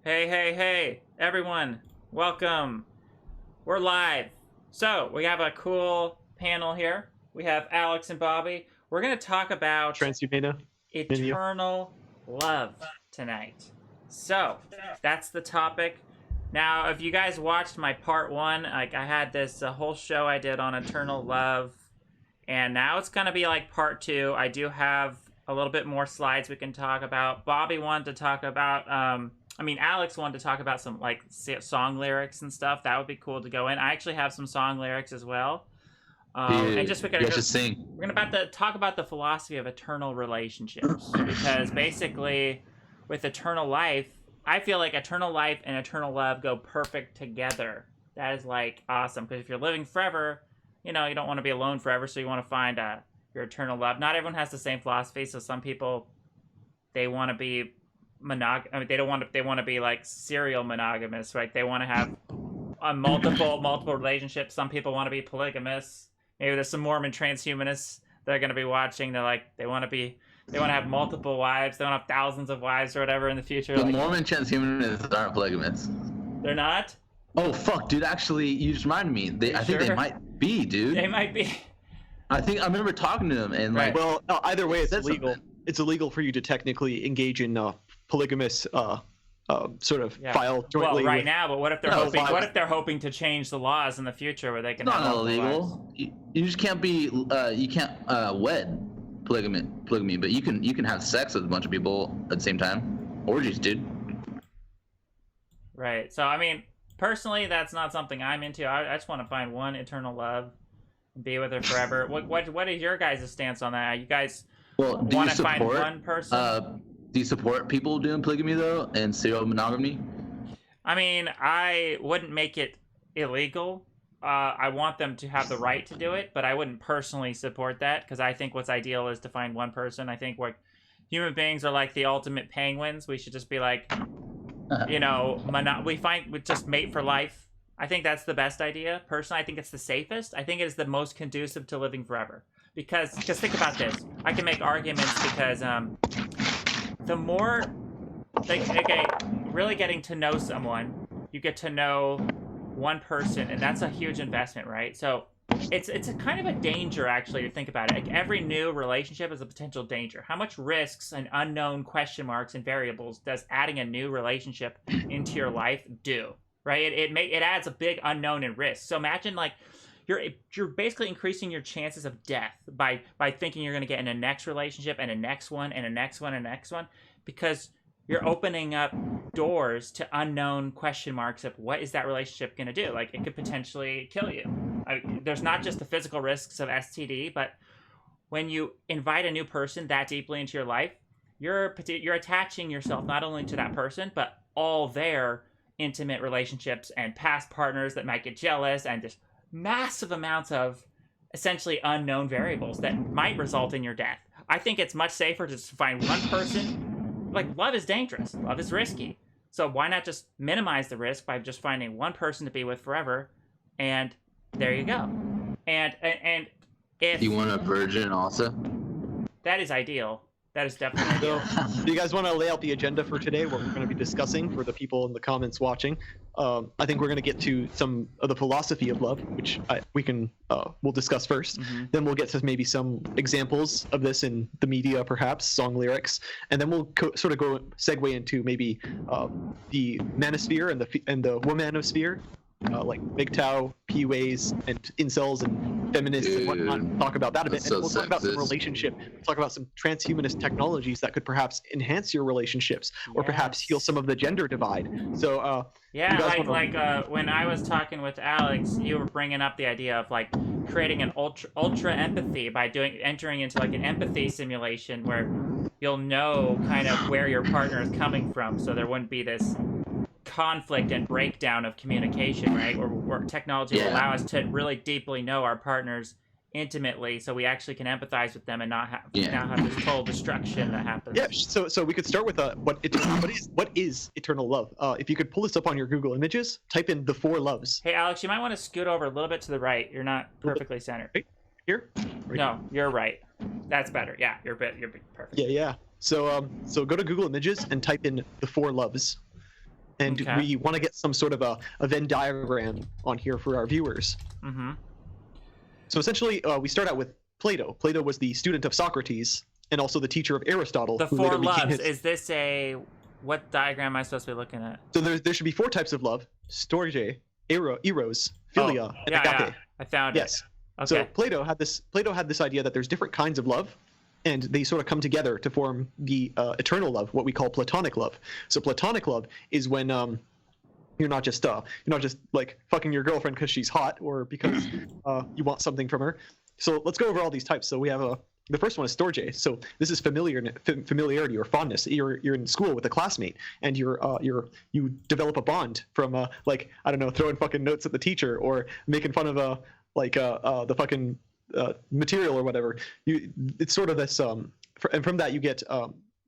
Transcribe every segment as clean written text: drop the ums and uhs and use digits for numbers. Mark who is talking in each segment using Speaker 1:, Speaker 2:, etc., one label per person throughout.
Speaker 1: Hey, hey, hey, everyone, welcome. We're live. So, we have a cool panel here. We have Alex and Bobby. We're going to talk about
Speaker 2: Transhumana menu.
Speaker 1: eternal love tonight. So, that's the topic. Now, if you guys watched my part one, like I had this whole show I did on eternal love, and now it's going to be like part two. I do have a little bit more slides we can talk about. Bobby wanted to talk about Alex wanted to talk about some like song lyrics and stuff. That would be cool to go in. I actually have some song lyrics as well. And
Speaker 3: Dude,
Speaker 1: just
Speaker 3: you guys should sing.
Speaker 1: we're gonna about to talk about the philosophy of eternal relationships because basically, with eternal life, I feel like eternal life and eternal love go perfect together. That is like awesome because if you're living forever, you don't want to be alone forever, so you want to find your eternal love. Not everyone has the same philosophy, so some people they want to be they don't want to. They want to be like serial monogamous, right? They want to have a multiple relationships. Some people want to be polygamous. Maybe there's some Mormon transhumanists that are going to be watching. They're like they want to have multiple wives. They want to have thousands of wives or whatever in the future.
Speaker 3: The
Speaker 1: like,
Speaker 3: Mormon transhumanists aren't polygamous.
Speaker 1: they're not.
Speaker 3: Oh fuck, dude! Actually, you just reminded me. I think they
Speaker 1: Sure?
Speaker 3: might be, dude.
Speaker 1: They might be.
Speaker 3: I think I remember talking to them and
Speaker 1: Right.
Speaker 3: like,
Speaker 2: Well, either way, it's
Speaker 3: Said
Speaker 2: illegal.
Speaker 3: something.
Speaker 2: It's illegal for you to technically engage in polygamous sort of
Speaker 1: Yeah.
Speaker 2: file
Speaker 1: Well,
Speaker 2: jointly.
Speaker 1: right
Speaker 2: with-
Speaker 1: now, but what if they're
Speaker 3: No,
Speaker 1: hoping?
Speaker 3: five-
Speaker 1: What if they're hoping to change the laws in the future where they can
Speaker 3: it's
Speaker 1: have
Speaker 3: not
Speaker 1: multiple wives?
Speaker 3: illegal. You just can't be. You can't wed polygamy, but you can have sex with a bunch of people at the same time. Orgies, dude.
Speaker 1: Right. So I mean, personally, that's not something I'm into. I just want to find one eternal love, and be with her forever. What is your guys' stance on that? You guys
Speaker 3: Well, do you
Speaker 1: want to find
Speaker 3: support?
Speaker 1: one person?
Speaker 3: Do you support people doing polygamy though and serial monogamy?
Speaker 1: I mean, I wouldn't make it illegal. I want them to have the right to do it, but I wouldn't personally support that because I think what's ideal is to find one person. I think what human beings are like the ultimate penguins. We should just be like, we just mate for life. I think that's the best idea. Personally, I think it's the safest. I think it is the most conducive to living forever. Because think about this. I can make arguments because the more, really getting to know someone, you get to know one person, and that's a huge investment, right? So it's a kind of a danger actually to think about it. Like every new relationship is a potential danger. How much risks and unknown question marks and variables does adding a new relationship into your life do? Right? It adds a big unknown and risk. So imagine like you're basically increasing your chances of death by thinking you're going to get in a next relationship and a next one and a next one and a next one because you're opening up doors to unknown question marks of what is that relationship going to do? Like it could potentially kill you. There's not just the physical risks of STD, but when you invite a new person that deeply into your life, you're attaching yourself not only to that person, but all their intimate relationships and past partners that might get jealous and just massive amounts of essentially unknown variables that might result in your death. I think it's much safer to just find one person. Like, love is dangerous. Love is risky. So why not just minimize the risk by just finding one person to be with forever, and there you go. And if
Speaker 3: You want a virgin also?
Speaker 1: that is ideal, that is definitely ideal.
Speaker 2: So, do you guys want to lay out the agenda for today? What we're going to be discussing for the people in the comments watching? I think we're going to get to some of the philosophy of love, which we'll discuss first.
Speaker 1: Mhm.
Speaker 2: Then we'll get to maybe some examples of this in the media, perhaps song lyrics, and then we'll sort of segue into maybe the manosphere and the womanosphere, like MGTOW, PUAs, and incels and feminists and whatnot.
Speaker 3: Dude,
Speaker 2: Talk about that a bit,
Speaker 3: that's
Speaker 2: and
Speaker 3: so
Speaker 2: we'll talk about some
Speaker 3: sexist.
Speaker 2: relationship. Talk about some transhumanist technologies that could perhaps enhance your relationships, or perhaps
Speaker 1: Yes.
Speaker 2: heal some of the gender divide. So,
Speaker 1: Yeah,
Speaker 2: You guys wanna-
Speaker 1: when I was talking with Alex, you were bringing up the idea of like creating an ultra empathy by entering into like an empathy simulation where you'll know kind of where your partner is coming from, so there wouldn't be this conflict and breakdown of communication, right? Where technology will
Speaker 3: Yeah.
Speaker 1: allow us to really deeply know our partners intimately, so we actually can empathize with them and not have this total destruction that happens.
Speaker 2: yeah. So we could start with what is eternal love? If you could pull this up on your Google Images, type in the four loves
Speaker 1: Hey, Alex, you might want to scoot over a little bit to the right. You're not perfectly centered.
Speaker 2: here.
Speaker 1: No, you're right. That's better. Yeah, you're perfect.
Speaker 2: Yeah. So go to Google Images and type in the four loves, And
Speaker 1: Okay.
Speaker 2: we want to get some sort of a Venn diagram on here for our viewers.
Speaker 1: Mm-hmm.
Speaker 2: So essentially, we start out with Plato. Plato was the student of Socrates and also the teacher of Aristotle.
Speaker 1: The
Speaker 2: who
Speaker 1: four
Speaker 2: later became
Speaker 1: loves.
Speaker 2: his-
Speaker 1: Is this a what diagram am I supposed to be looking at?
Speaker 2: So there should be 4 types of love: storge, eros, philia, and
Speaker 1: yeah,
Speaker 2: agape.
Speaker 1: yeah. I found
Speaker 2: Yes.
Speaker 1: it.
Speaker 2: So
Speaker 1: Okay.
Speaker 2: Plato had this idea that there's different kinds of love, and they sort of come together to form the eternal love, what we call platonic love. So platonic love is when you're not just like fucking your girlfriend because she's hot or because you want something from her. So let's go over all these types. So we have the first one is storge. So this is familiarity or fondness. You're in school with a classmate, and you develop a bond from like, I don't know, throwing fucking notes at the teacher or making fun of the fucking material or whatever. It's sort of this and from that you get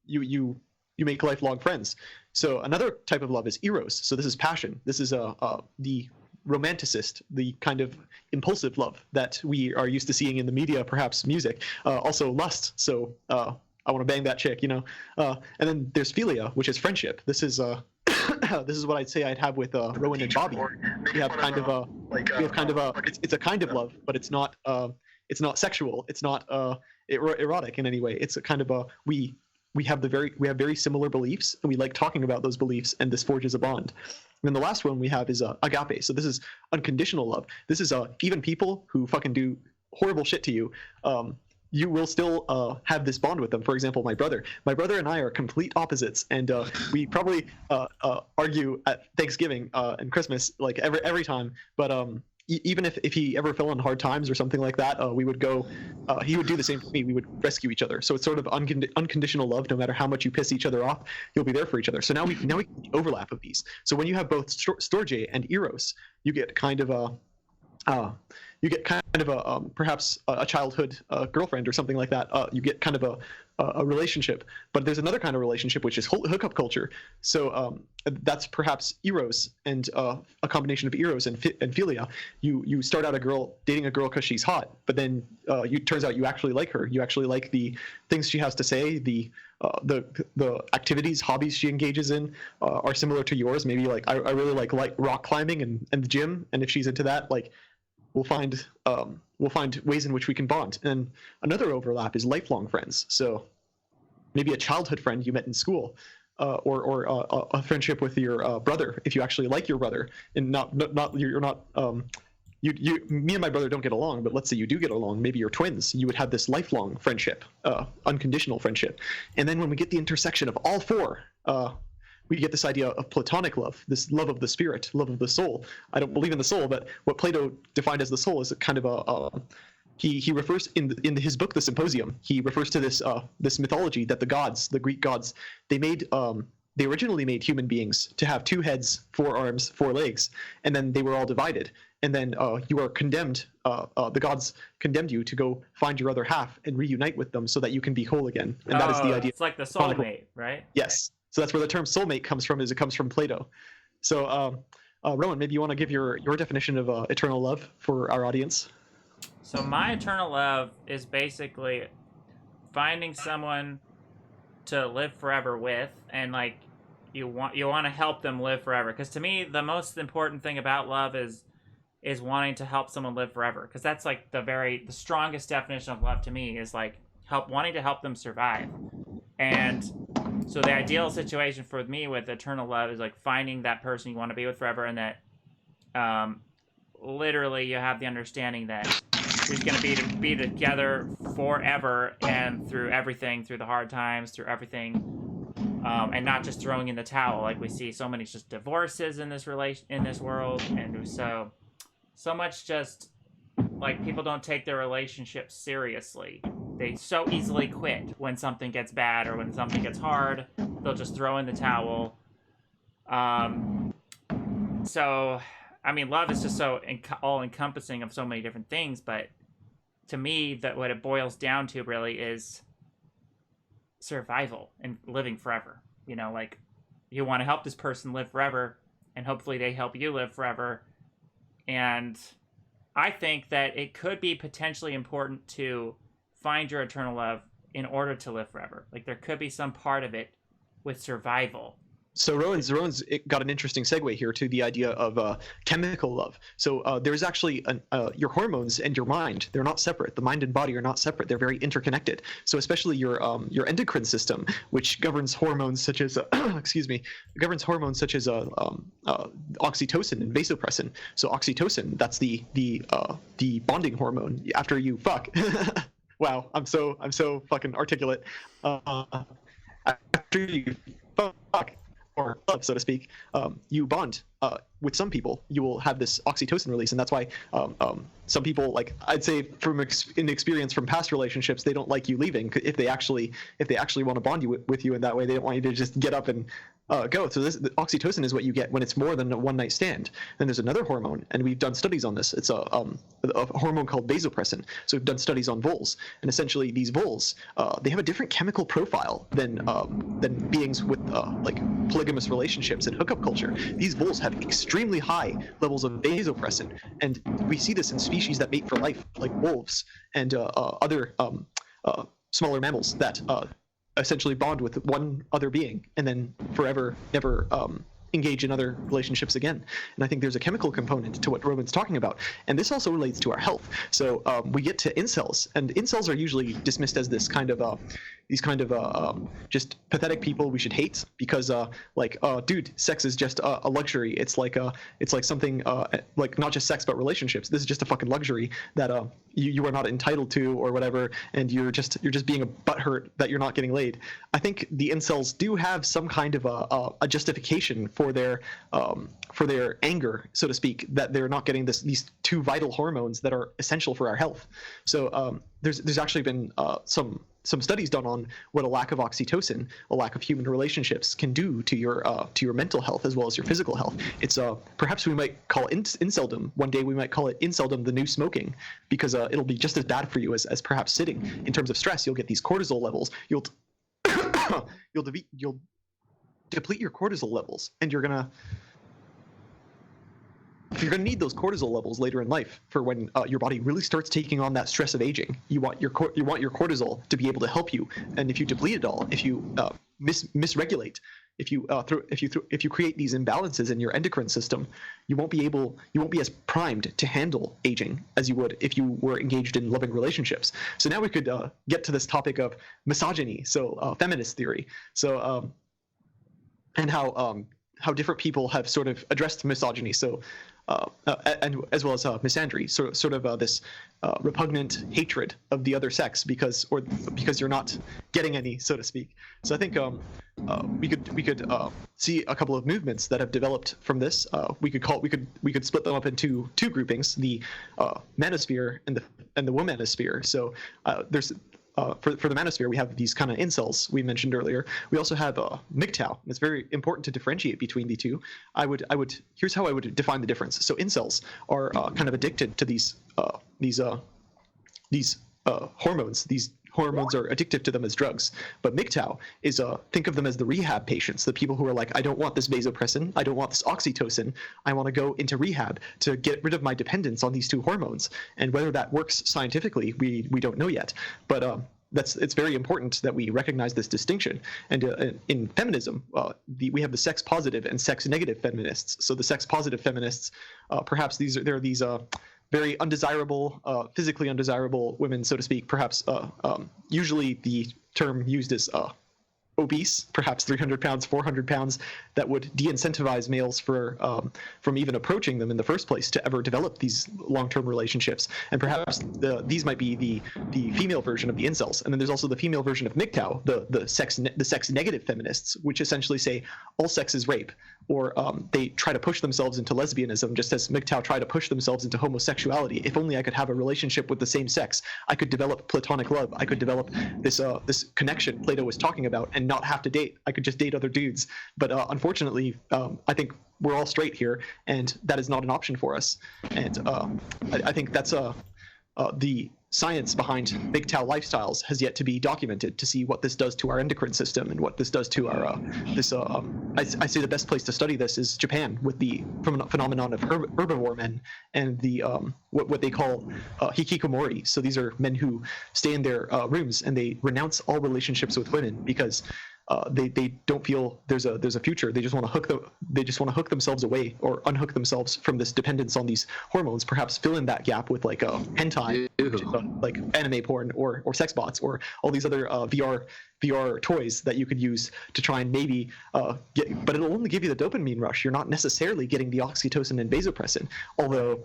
Speaker 2: you make lifelong friends. So another type of love is eros. So this is passion. This is the romanticist, the kind of impulsive love that we are used to seeing in the media, perhaps music. Also lust. So I want to bang that chick, you know. And then there's philia, which is friendship. This is this is what I'd say I'd have with Rowan and Bobby. We have kind of it's a kind of love, but it's not sexual. It's not erotic in any way. It's a kind of we have very similar beliefs, and we like talking about those beliefs, and this forges a bond. And then the last one we have is agape. So this is unconditional love. This is even people who fucking do horrible shit to you, you will still have this bond with them. For example, my brother and I are complete opposites, and we probably argue at Thanksgiving and Christmas like every time. But even if he ever fell on hard times or something like that, we would go. He would do the same for me. We would rescue each other. So it's sort of unconditional love. No matter how much you piss each other off, you'll be there for each other. So now we get the overlap of these. So when you have both storge and eros, you get kind of a perhaps a childhood girlfriend or something like that. You get kind of a relationship. But there's another kind of relationship, which is hookup culture. So that's perhaps eros and a combination of eros and philia. You start out dating a girl because she's hot, but then turns out you actually like her. You actually like the things she has to say. The activities, hobbies she engages in are similar to yours. Maybe like I really like rock climbing and the gym, and if she's into that, like we'll find ways in which we can bond. And another overlap is lifelong friends. So maybe a childhood friend you met in school, or a friendship with your brother if you actually like your brother, and me and my brother don't get along, but let's say you do get along, maybe you're twins, you would have this lifelong friendship, unconditional friendship. And then when we get the intersection of all 4, we get this idea of platonic love, this love of the spirit, love of the soul. I don't believe in the soul, but what Plato defined as the soul is a kind of he refers in his book, The Symposium, he refers to this mythology that the Greek gods, they originally made human beings to have 2 heads, 4 arms, 4 legs, and then they were all divided. And then you are condemned, the gods condemned you to go find your other half and reunite with them so that you can be whole again. And that is the idea.
Speaker 1: It's like the soulmate, right?
Speaker 2: Yes. So that's where the term soulmate comes from, it comes from Plato. So Rowan, maybe you want to give your definition of eternal love for our audience?
Speaker 1: So my eternal love is basically finding someone to live forever with, and like you want to help them live forever. Because to me, the most important thing about love is wanting to help someone live forever. Because that's like the strongest definition of love to me is like wanting to help them survive. And so the ideal situation for me with eternal love is like finding that person you want to be with forever, and that literally you have the understanding that you're going to be together forever, and through everything, through the hard times, through everything, and not just throwing in the towel. Like we see so many just divorces in this world, and so much just like people don't take their relationships seriously. They so easily quit when something gets bad or when something gets hard. They'll just throw in the towel. So, I mean, love is just so all-encompassing of so many different things, but to me, that what it boils down to really is survival and living forever. You know, like, you want to help this person live forever, and hopefully they help you live forever. And I think that it could be potentially important to find your eternal love in order to live forever. Like, there could be some part of it with survival
Speaker 2: So Rowan's got an interesting segue here to the idea of chemical love. So there's actually your hormones and your mind. They're not separate. The mind and body are not separate. They're very interconnected. So especially your endocrine system, which governs hormones such as governs hormones such as oxytocin and vasopressin. So oxytocin, that's the bonding hormone after you fuck. Wow, I'm so fucking articulate. After you fuck, or love, so to speak, you bond. With some people, you will have this oxytocin release, and that's why some people, like I'd say from in experience from past relationships, they don't like you leaving if they actually want to bond you with you in that way. They don't want you to just get up and go. So the oxytocin is what you get when it's more than a one night stand. Then there's another hormone, and we've done studies on this. It's a hormone called vasopressin. So we've done studies on voles, and essentially these voles, they have a different chemical profile than beings with like polygamous relationships and hookup culture. These voles have extremely high levels of vasopressin, and we see this in species that mate for life, like wolves and other smaller mammals that essentially bond with one other being and then forever never engage in other relationships again. And I think there's a chemical component to what Roman's talking about, and this also relates to our health. So we get to incels, and incels are usually dismissed as this kind of just pathetic people we should hate because dude, sex is just a luxury. It's like something like not just sex but relationships. This is just a fucking luxury that you are not entitled to or whatever, and you're just being a butthurt that you're not getting laid. I think the incels do have some kind of a justification for their anger, so to speak, that they're not getting these two vital hormones that are essential for our health. So there's actually been some studies done on what a lack of oxytocin, a lack of human relationships, can do to your mental health as well as your physical health. It's perhaps we might call inceldom. One day we might call it inceldom, the new smoking, because it'll be just as bad for you as perhaps sitting. In terms of stress, you'll get these cortisol levels. You'll deplete your cortisol levels, and you're gonna need those cortisol levels later in life for when your body really starts taking on that stress of aging. You want your cortisol to be able to help you, and if you deplete it all, if you misregulate, if you create these imbalances in your endocrine system, you won't be as primed to handle aging as you would if you were engaged in loving relationships. So now we could get to this topic of misogyny, so feminist theory, so and how different people have sort of addressed misogyny. So. And as well as misandry, sort of this repugnant hatred of the other sex because you're not getting any, so to speak. So I think we could see a couple of movements that have developed from this. We could split them up into two groupings: the manosphere and the womanosphere. So there's. For the manosphere, we have these kind of incels we mentioned earlier. We also have MGTOW, and it's very important to differentiate between the two. Here's how I would define the difference. So incels are kind of addicted to these hormones. These hormones are addictive to them as drugs. But MGTOW is think of them as the rehab patients, the people who are like, I don't want this vasopressin, I don't want this oxytocin, I want to go into rehab to get rid of my dependence on these two hormones. And whether that works scientifically, we don't know yet. But it's very important that we recognize this distinction. And in feminism, we have the sex positive and sex negative feminists. So the sex positive feminists, perhaps there are these very undesirable, physically undesirable women, so to speak. Perhaps usually the term used is obese, perhaps 300 pounds, 400 pounds, that would de-incentivize males from even approaching them in the first place to ever develop these long-term relationships. And perhaps these might be the female version of the incels. And then there's also the female version of MGTOW, the sex negative feminists, which essentially say all sex is rape, or they try to push themselves into lesbianism, just as MGTOW try to push themselves into homosexuality. If only I could have a relationship with the same sex, I could develop platonic love. I could develop this connection Plato was talking about, and not have to date. I could just date other dudes. But unfortunately, I think we're all straight here, and that is not an option for us. And I think that's the science behind MGTOW lifestyles has yet to be documented to see what this does to our endocrine system and what this does to our I say the best place to study this is Japan, with the phenomenon of herbivore men and the what they call hikikomori. So these are men who stay in their rooms and they renounce all relationships with women because they don't feel there's a future. They just want to hook themselves away or unhook themselves from this dependence on these hormones. Perhaps fill in that gap with like a hentai, like anime porn or sex bots or all these other VR toys that you could use to try and maybe get, but it'll only give you the dopamine rush. You're not necessarily getting the oxytocin and vasopressin, although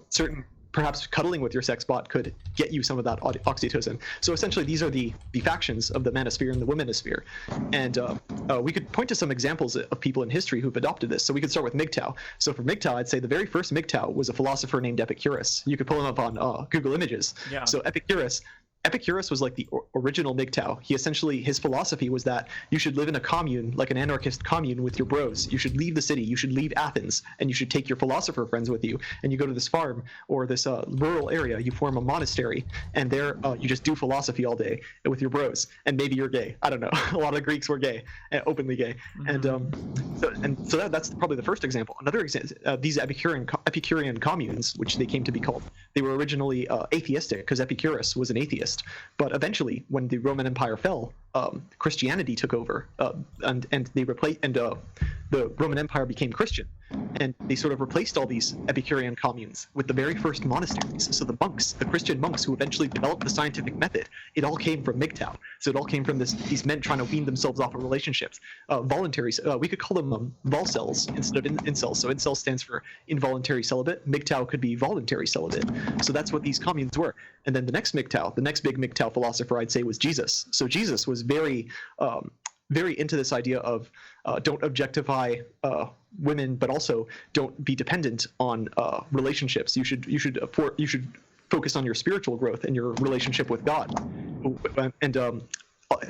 Speaker 2: perhaps cuddling with your sex bot could get you some of that oxytocin. So essentially, these are the factions of the manosphere and the womanosphere. And we could point to some examples of people in history who've adopted this. So we could start with MGTOW. So for MGTOW, I'd say the very first MGTOW was a philosopher named Epicurus. You could pull him up on Google Images.
Speaker 1: Yeah.
Speaker 2: So Epicurus was like the original MGTOW. His philosophy was that you should live in a commune, like an anarchist commune with your bros. You should leave the city, you should leave Athens, and you should take your philosopher friends with you. And you go to this farm or this rural area, you form a monastery, and there you just do philosophy all day with your bros. And maybe you're gay. I don't know. A lot of Greeks were gay, openly gay. And so that's probably the first example. Another example, these Epicurean communes, which they came to be called, they were originally atheistic because Epicurus was an atheist. But eventually, when the Roman Empire fell, Christianity took over, and they replaced, and the Roman Empire became Christian, and they sort of replaced all these Epicurean communes with the very first monasteries. So the monks, the Christian monks who eventually developed the scientific method, it all came from MGTOW. So it all came from these men trying to wean themselves off of relationships. Voluntary, we could call them volcels instead of incels. So incel stands for involuntary celibate. MGTOW could be voluntary celibate. So that's what these communes were. And then the next MGTOW, the next big MGTOW philosopher, I'd say, was Jesus. So Jesus was very into this idea of don't objectify women, but also don't be dependent on relationships. You should focus on your spiritual growth and your relationship with God. And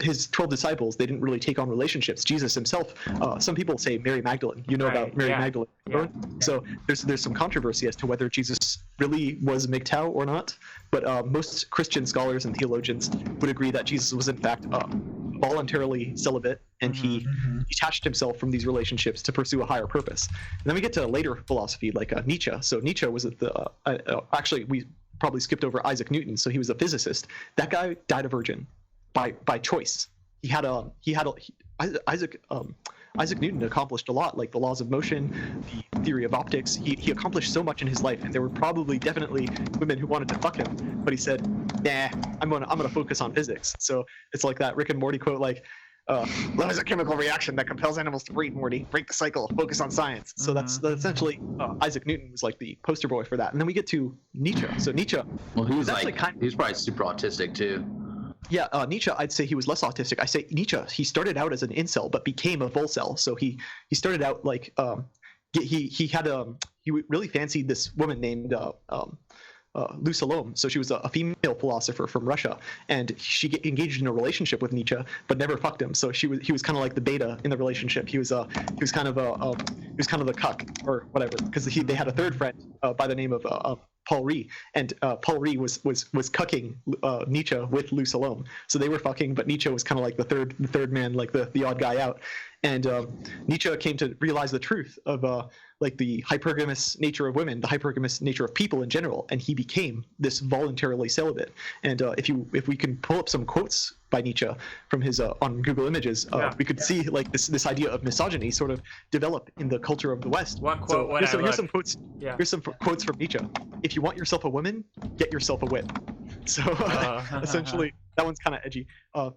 Speaker 2: his 12 disciples, they didn't really take on relationships. Jesus himself, some people say Mary Magdalene. You know about Mary Magdalene. Yeah. So there's some controversy as to whether Jesus really was MGTOW or not. But most Christian scholars and theologians would agree that Jesus was in fact voluntarily celibate, and he detached himself from these relationships to pursue a higher purpose. And then we get to later philosophy like Nietzsche. So Nietzsche was at the actually we probably skipped over Isaac Newton. So he was a physicist. That guy died a virgin by choice. Isaac Newton accomplished a lot, like the laws of motion, the theory of optics. He accomplished so much in his life, and there were definitely women who wanted to fuck him, but he said, nah, I'm gonna focus on physics. So it's like that Rick and Morty quote, like, love is a chemical reaction that compels animals to breed, Morty. Break the cycle, focus on science. So that's essentially Isaac Newton was like the poster boy for that. And then we get to Nietzsche. So Nietzsche,
Speaker 3: well, he was probably super autistic too.
Speaker 2: Yeah, Nietzsche, I'd say he was less autistic. I say Nietzsche, he started out as an incel, but became a volcel. So he started out like he really fancied this woman named Lou Salome. So she was a female philosopher from Russia, and she engaged in a relationship with Nietzsche, but never fucked him. So he was kind of like the beta in the relationship. He was kind of the cuck or whatever, because they had a third friend by the name of Paul Ree, and Paul Ree was cucking Nietzsche with Lou Salome. So they were fucking, but Nietzsche was kind of like the third man, like the odd guy out. And Nietzsche came to realize the truth of like the hypergamous nature of women, the hypergamous nature of people in general, and he became this voluntarily celibate. And if we can pull up some quotes by Nietzsche from his on Google Images, we could see like this idea of misogyny sort of develop in the culture of the West.
Speaker 1: What quote?
Speaker 2: So here's some quotes. Yeah. Here's some quotes from Nietzsche. If you want yourself a woman, get yourself a whip. So essentially, that one's kind of edgy.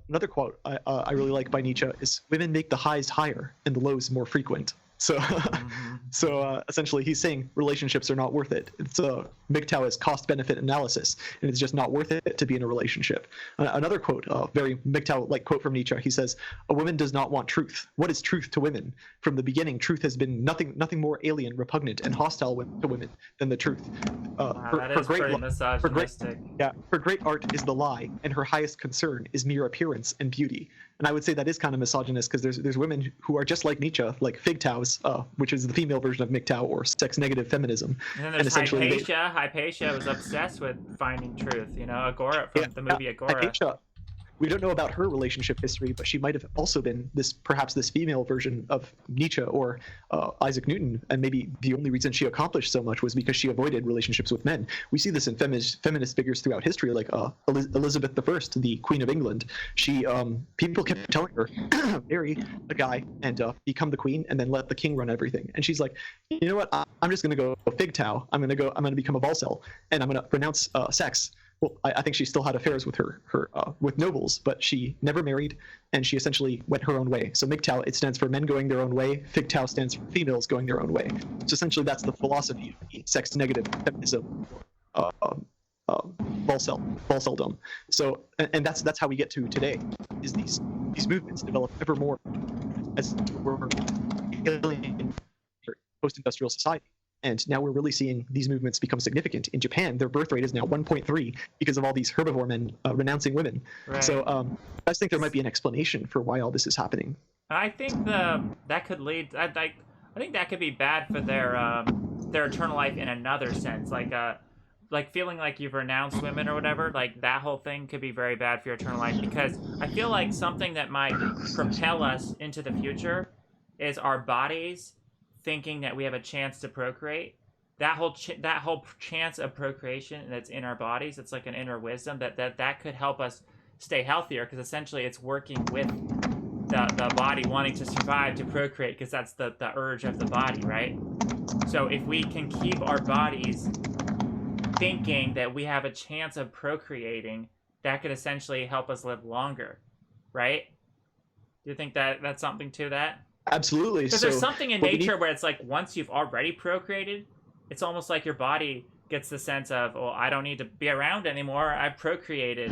Speaker 2: Another quote I really like by Nietzsche is, "Women make the highs higher and the lows more frequent." So, essentially, he's saying relationships are not worth it. It's MGTOW is cost-benefit analysis, and it's just not worth it to be in a relationship. Another quote, very MGTOW-like quote from Nietzsche. He says, "A woman does not want truth. What is truth to women? From the beginning, truth has been nothing more alien, repugnant, and hostile to women than the truth."
Speaker 1: That is pretty misogynistic.
Speaker 2: For great art is the lie, and her highest concern is mere appearance and beauty. And I would say that is kind of misogynist, because there's women who are just like Nietzsche, like FGTOWs, which is the female version of MGTOW, or sex-negative feminism.
Speaker 1: And then there's Hypatia. Hypatia was obsessed with finding truth. You know, Agora from the movie Agora.
Speaker 2: We don't know about her relationship history, but she might have also been perhaps this female version of Nietzsche or Isaac Newton, and maybe the only reason she accomplished so much was because she avoided relationships with men. We see this in feminist figures throughout history, like Elizabeth I, the Queen of England. She people kept telling her, marry a guy and become the queen, and then let the king run everything. And she's like, you know what? I'm just going to go figtow. I'm going to become a Balsel, and I'm going to renounce sex. Well, I think she still had affairs with her with nobles, but she never married, and she essentially went her own way. So MGTOW, it stands for men going their own way. FGTOW stands for females going their own way. So essentially, that's the philosophy of sex negative feminism, Balseldom. So, and that's how we get to today. Is these movements develop ever more as we're alien post-industrial society. And now we're really seeing these movements become significant. In Japan, their birth rate is now 1.3 because of all these herbivore men renouncing women. Right. So I just think there might be an explanation for why all this is happening.
Speaker 1: I think that could lead. I think that could be bad for their eternal life in another sense, like feeling like you've renounced women or whatever. Like that whole thing could be very bad for your eternal life, because I feel like something that might propel us into the future is our bodies thinking that we have a chance to procreate. That whole chance of procreation that's in our bodies, it's like an inner wisdom that could help us stay healthier, because essentially it's working with the body wanting to survive to procreate, because that's the urge of the body, right? So if we can keep our bodies thinking that we have a chance of procreating, that could essentially help us live longer, right? Do you think that that's something to that?
Speaker 2: Absolutely.
Speaker 1: Because there's something in nature where it's like once you've already procreated, it's almost like your body gets the sense of, oh, I don't need to be around anymore. I've procreated.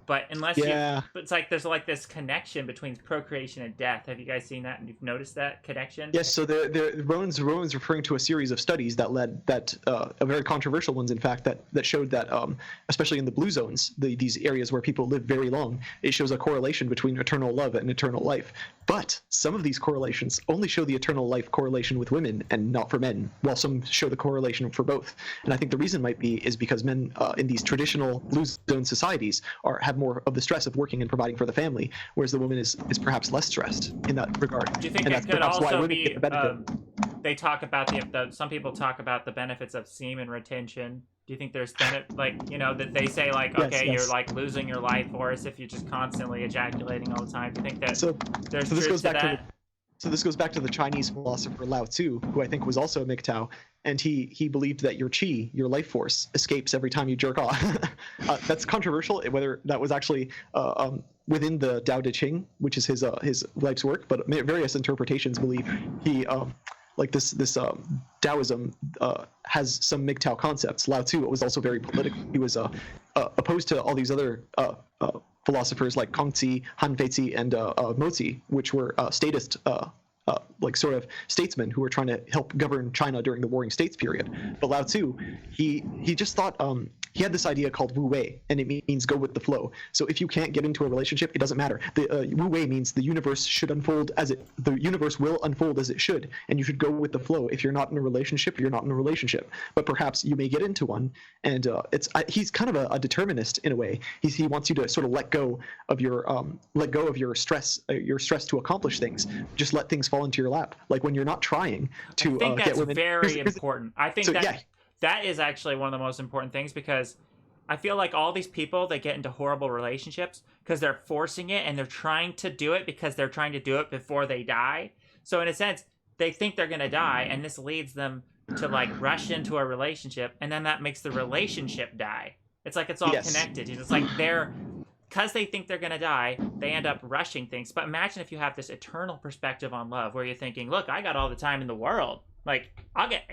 Speaker 1: But unless it's like there's like this connection between procreation and death. Have you guys seen that and you've noticed that connection?
Speaker 2: Yes. So Rowan's referring to a series of studies that led very controversial ones, in fact, that showed that especially in the blue zones, these areas where people live very long, it shows a correlation between eternal love and eternal life. But some of these correlations only show the eternal life correlation with women and not for men, while some show the correlation for both. And I think the reason might be is because men in these traditional blue zone societies have more of the stress of working and providing for the family, whereas the woman is perhaps less stressed in that regard.
Speaker 1: Do you think it could also be? They talk about some people talk about the benefits of semen retention. Do you think there's that they say like, okay, yes. You're like losing your life force if you're just constantly ejaculating all the time? Do you think that there's truth to that?
Speaker 2: So this goes back to the Chinese philosopher Lao Tzu, who I think was also a MGTOW, and he believed that your qi, your life force, escapes every time you jerk off. That's controversial, whether that was actually within the Tao Te Ching, which is his life's work, but various interpretations believe he like this Taoism has some MGTOW concepts. Lao Tzu was also very political. He was opposed to all these other philosophers like Kongzi, Han Feizi, and Mozi, which were statist, like sort of statesmen who were trying to help govern China during the Warring States period. But Lao Tzu, he just thought he had this idea called Wu Wei, and it means go with the flow. So if you can't get into a relationship, it doesn't matter. The Wu Wei means the universe should unfold the universe will unfold as it should, and you should go with the flow. If you're not in a relationship, you're not in a relationship. But perhaps you may get into one, and he's kind of a determinist in a way. He wants you to sort of let go of your stress to accomplish things. Just let things fall into your lap. Like when you're not trying to
Speaker 1: get women. I think that's very important. I think
Speaker 2: so,
Speaker 1: that is actually one of the most important things, because I feel like all these people that get into horrible relationships because they're forcing it and they're trying to do it because they're trying to do it before they die. So in a sense, they think they're going to die, and this leads them to like rush into a relationship, and then that makes the relationship die. It's like it's all connected. It's like because they think they're going to die, they end up rushing things. But imagine if you have this eternal perspective on love where you're thinking, look, I got all the time in the world. Like, I'll get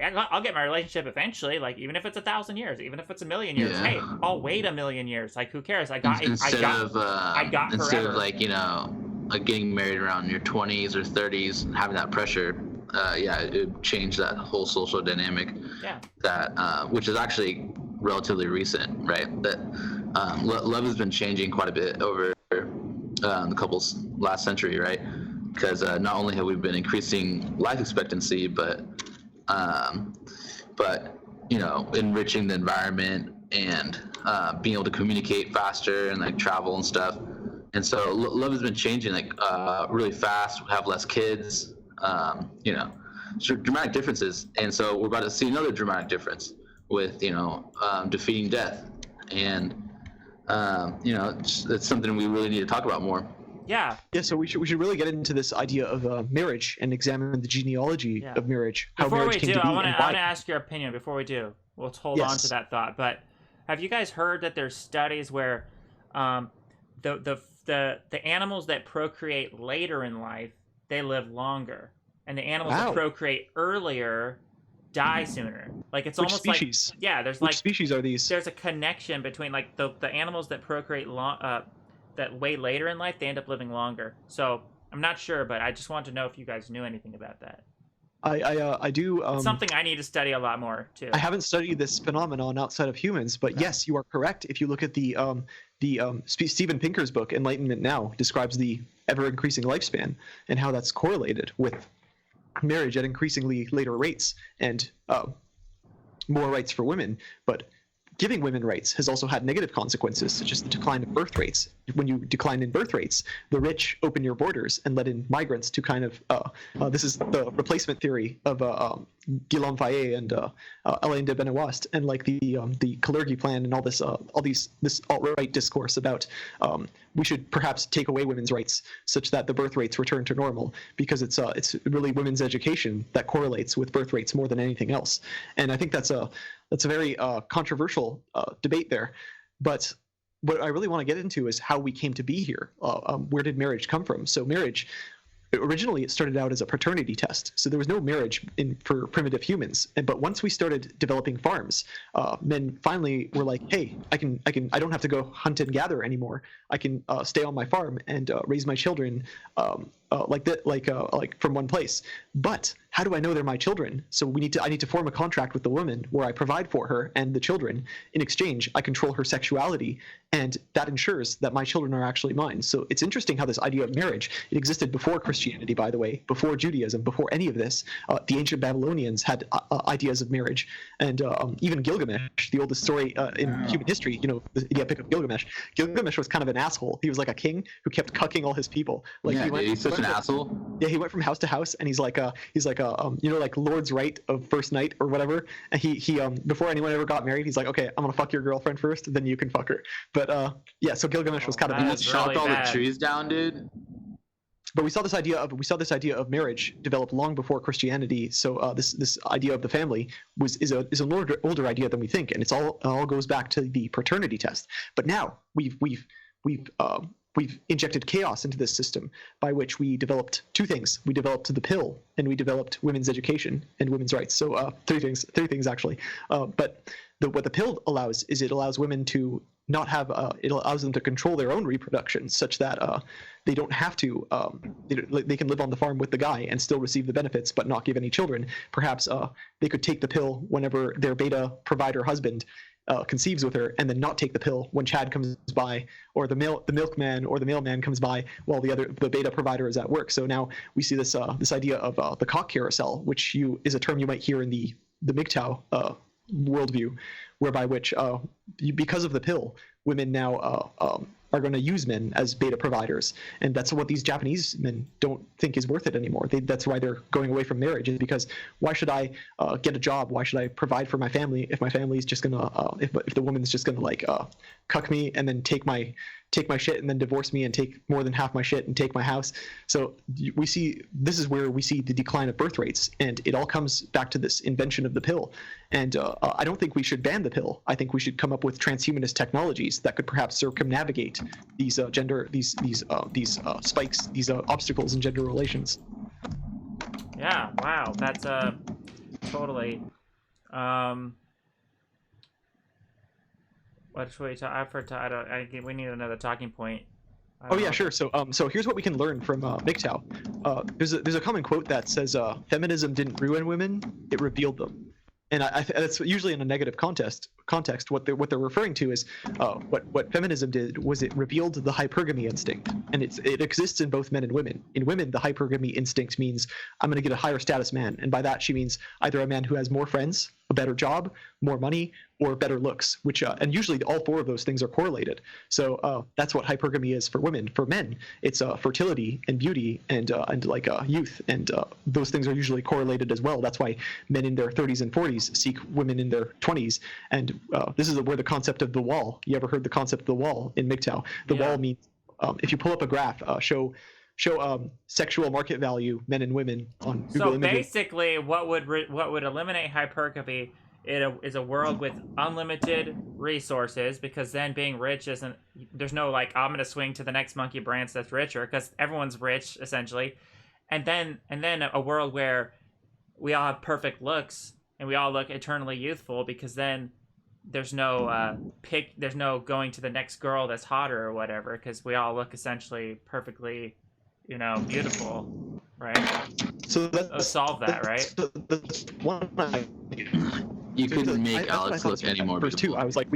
Speaker 1: my relationship eventually. Like, even if it's 1,000 years, even if it's 1,000,000 years, hey, I'll wait 1,000,000 years. Like, who cares? I got
Speaker 3: instead
Speaker 1: forever.
Speaker 3: of like like getting married around your 20s or 30s and having that pressure. It would change that whole social dynamic. Yeah. That which is actually relatively recent, right? That love has been changing quite a bit over the couple's last century, right? Because not only have we been increasing life expectancy, but enriching the environment and being able to communicate faster and like travel and stuff. And so love has been changing like really fast. We have less kids, you know, so dramatic differences. And so we're about to see another dramatic difference with, you know, defeating death. And, you know, it's something we really need to talk about more.
Speaker 1: Yeah.
Speaker 2: Yeah. So we should really get into this idea of marriage and examine the genealogy of marriage. How
Speaker 1: before
Speaker 2: marriage
Speaker 1: we
Speaker 2: came
Speaker 1: do,
Speaker 2: to be
Speaker 1: I want
Speaker 2: and
Speaker 1: to
Speaker 2: why.
Speaker 1: ask your opinion before we do. We'll hold on to that thought. But have you guys heard that there's studies where the animals that procreate later in life, they live longer, and the animals that procreate earlier die sooner? Like it's
Speaker 2: Which
Speaker 1: almost
Speaker 2: species?
Speaker 1: like there's
Speaker 2: Which species are these?
Speaker 1: There's a connection between like the animals that procreate that way later in life, they end up living longer. So I'm not sure, but I just wanted to know if you guys knew anything about that.
Speaker 2: I do.
Speaker 1: It's something I need to study a lot more too.
Speaker 2: I haven't studied this phenomenon outside of humans, but yes, you are correct. If you look at the Steven Pinker's book Enlightenment Now, describes the ever increasing lifespan and how that's correlated with marriage at increasingly later rates and more rights for women. But giving women rights has also had negative consequences, such as the decline of birth rates. When you decline in birth rates, the rich open your borders and let in migrants to kind of this is the replacement theory of Guillaume Fayet and Alain de Benoist, and like the Kalergi plan and all this alt-right discourse about we should perhaps take away women's rights such that the birth rates return to normal, because it's really women's education that correlates with birth rates more than anything else. And I think that's a very controversial debate there. But what I really want to get into is how we came to be here. Where did marriage come from? So marriage, originally it started out as a paternity test. So there was no marriage for primitive humans. But once we started developing farms, men finally were like, hey, I don't have to go hunt and gather anymore. I can stay on my farm and raise my children like from one place. But how do I know they're my children? So I need to form a contract with the woman where I provide for her and the children. In exchange, I control her sexuality, and that ensures that my children are actually mine. So it's interesting how this idea of marriage, it existed before Christianity, by the way, before Judaism, before any of this. The ancient Babylonians had ideas of marriage, and even Gilgamesh, the oldest story in human history, you know, the Epic of Gilgamesh. Gilgamesh was kind of an asshole. He was like a king who kept cucking all his people. Like
Speaker 3: he's such an asshole.
Speaker 2: Yeah, he went from house to house, and he's like you know, like Lord's right of first night or whatever. And he before anyone ever got married, he's like, okay, I'm gonna fuck your girlfriend first, then you can fuck her. But yeah, so Gilgamesh was kind of
Speaker 3: he chopped all the trees down, dude.
Speaker 2: But we saw this idea of marriage develop long before Christianity. So this idea of the family is an older idea than we think, and it all goes back to the paternity test. But now we've injected chaos into this system, by which we developed two things. We developed the pill, and we developed women's education and women's rights. So three things actually. But what the pill allows is it allows women to not have it allows them to control their own reproduction, such that they don't have to they can live on the farm with the guy and still receive the benefits but not give any children. Perhaps they could take the pill whenever their beta provider husband conceives with her, and then not take the pill when Chad comes by, or the milkman or the mailman comes by while the beta provider is at work. So now we see this idea of the cock carousel, which is a term you might hear in the MGTOW worldview, whereby which because of the pill, women now are going to use men as beta providers, and that's what these Japanese men don't think is worth it anymore. That's why they're going away from marriage, is because why should I get a job? Why should I provide for my family if my family's just gonna if the woman's just gonna like cuck me and then take my shit and then divorce me and take more than half my shit and take my house? So this is where we see the decline of birth rates, and it all comes back to this invention of the pill. And I don't think we should ban the pill. I think we should come up with transhumanist technologies that could perhaps circumnavigate these spikes, these obstacles in gender relations.
Speaker 1: Yeah, wow, that's totally. What should we talk? We need another talking point.
Speaker 2: Oh yeah, sure. So here's what we can learn from MGTOW. There's a common quote that says, "Feminism didn't ruin women; it revealed them." And that's usually in a negative context. context, what they're referring to is what feminism did was it revealed the hypergamy instinct, and it exists in both men and women. In women, the hypergamy instinct means I'm going to get a higher status man, and by that she means either a man who has more friends, a better job, more money, or better looks, which and usually all four of those things are correlated. So that's what hypergamy is for women. For men, it's fertility and beauty and like youth, and those things are usually correlated as well. That's why men in their 30s and 40s seek women in their 20s, and this is where the concept of the wall. You ever heard the concept of the wall in MGTOW? The wall means if you pull up a graph, show sexual market value men and women on Google Images.
Speaker 1: Basically, what would eliminate hypergamy is a world with unlimited resources, because then being rich isn't, there's no like, I'm gonna swing to the next monkey branch that's richer, because everyone's rich essentially, and then a world where we all have perfect looks and we all look eternally youthful, because then there's no there's no going to the next girl that's hotter or whatever, because we all look essentially perfectly, beautiful, right?
Speaker 2: So that's
Speaker 1: solve that, right?
Speaker 2: That's one idea.
Speaker 3: You couldn't make Alex look any more beautiful.
Speaker 2: I was like,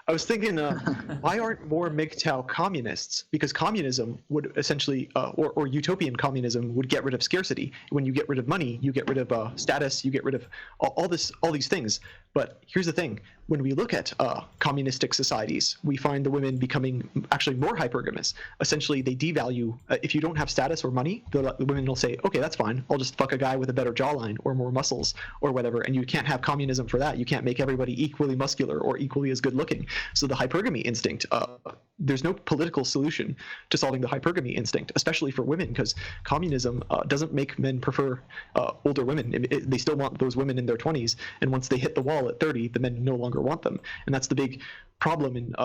Speaker 2: I was thinking, why aren't more MGTOW communists? Because communism would essentially, or utopian communism would get rid of scarcity. When you get rid of money, you get rid of status, you get rid of all these things. But here's the thing: when we look at communistic societies, we find the women becoming actually more hypergamous. Essentially, they devalue. If you don't have status or money, the women will say, "Okay, that's fine. I'll just fuck a guy with a better jawline or more muscles or whatever." And you can't have communism for that. You can't make everybody equally muscular or equally as good looking. So the hypergamy instinct, there's no political solution to solving the hypergamy instinct, especially for women, because communism doesn't make men prefer older women. They still want those women in their 20s, and once they hit the wall at 30, the men no longer want them. And that's the big problem in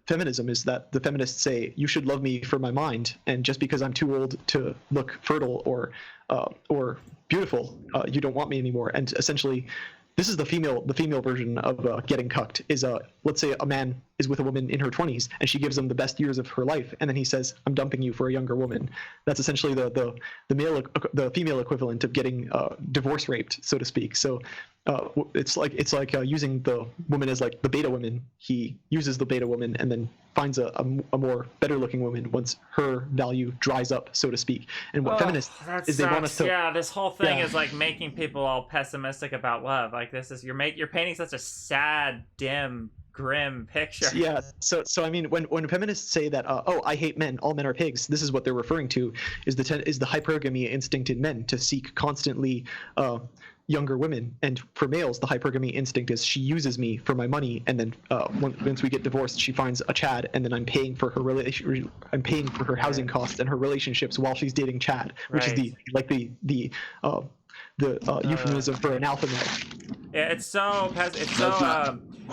Speaker 2: feminism, is that the feminists say, you should love me for my mind, and just because I'm too old to look fertile or beautiful, you don't want me anymore. And essentially, this is the female version of getting cucked. Is let's say a man is with a woman in her 20s and she gives them the best years of her life, and then he says, "I'm dumping you for a younger woman." That's essentially the female equivalent of getting divorce raped, so to speak. So it's like using the woman as like the beta woman. He uses the beta woman and then finds a more better looking woman once her value dries up, so to speak. And what feminists is, they want us to,
Speaker 1: this whole thing is like making people all pessimistic about love. Like, this is you're painting such a sad, dim, grim picture.
Speaker 2: Yeah. So I mean, when feminists say that, I hate men, all men are pigs, this is what they're referring to is the hypergamy instinct in men to seek constantly younger women. And for males, the hypergamy instinct is, she uses me for my money, and then once we get divorced, she finds a Chad, and then I'm paying for her housing costs and her relationships while she's dating Chad, which is the euphemism for an alpha male.
Speaker 1: Yeah, it's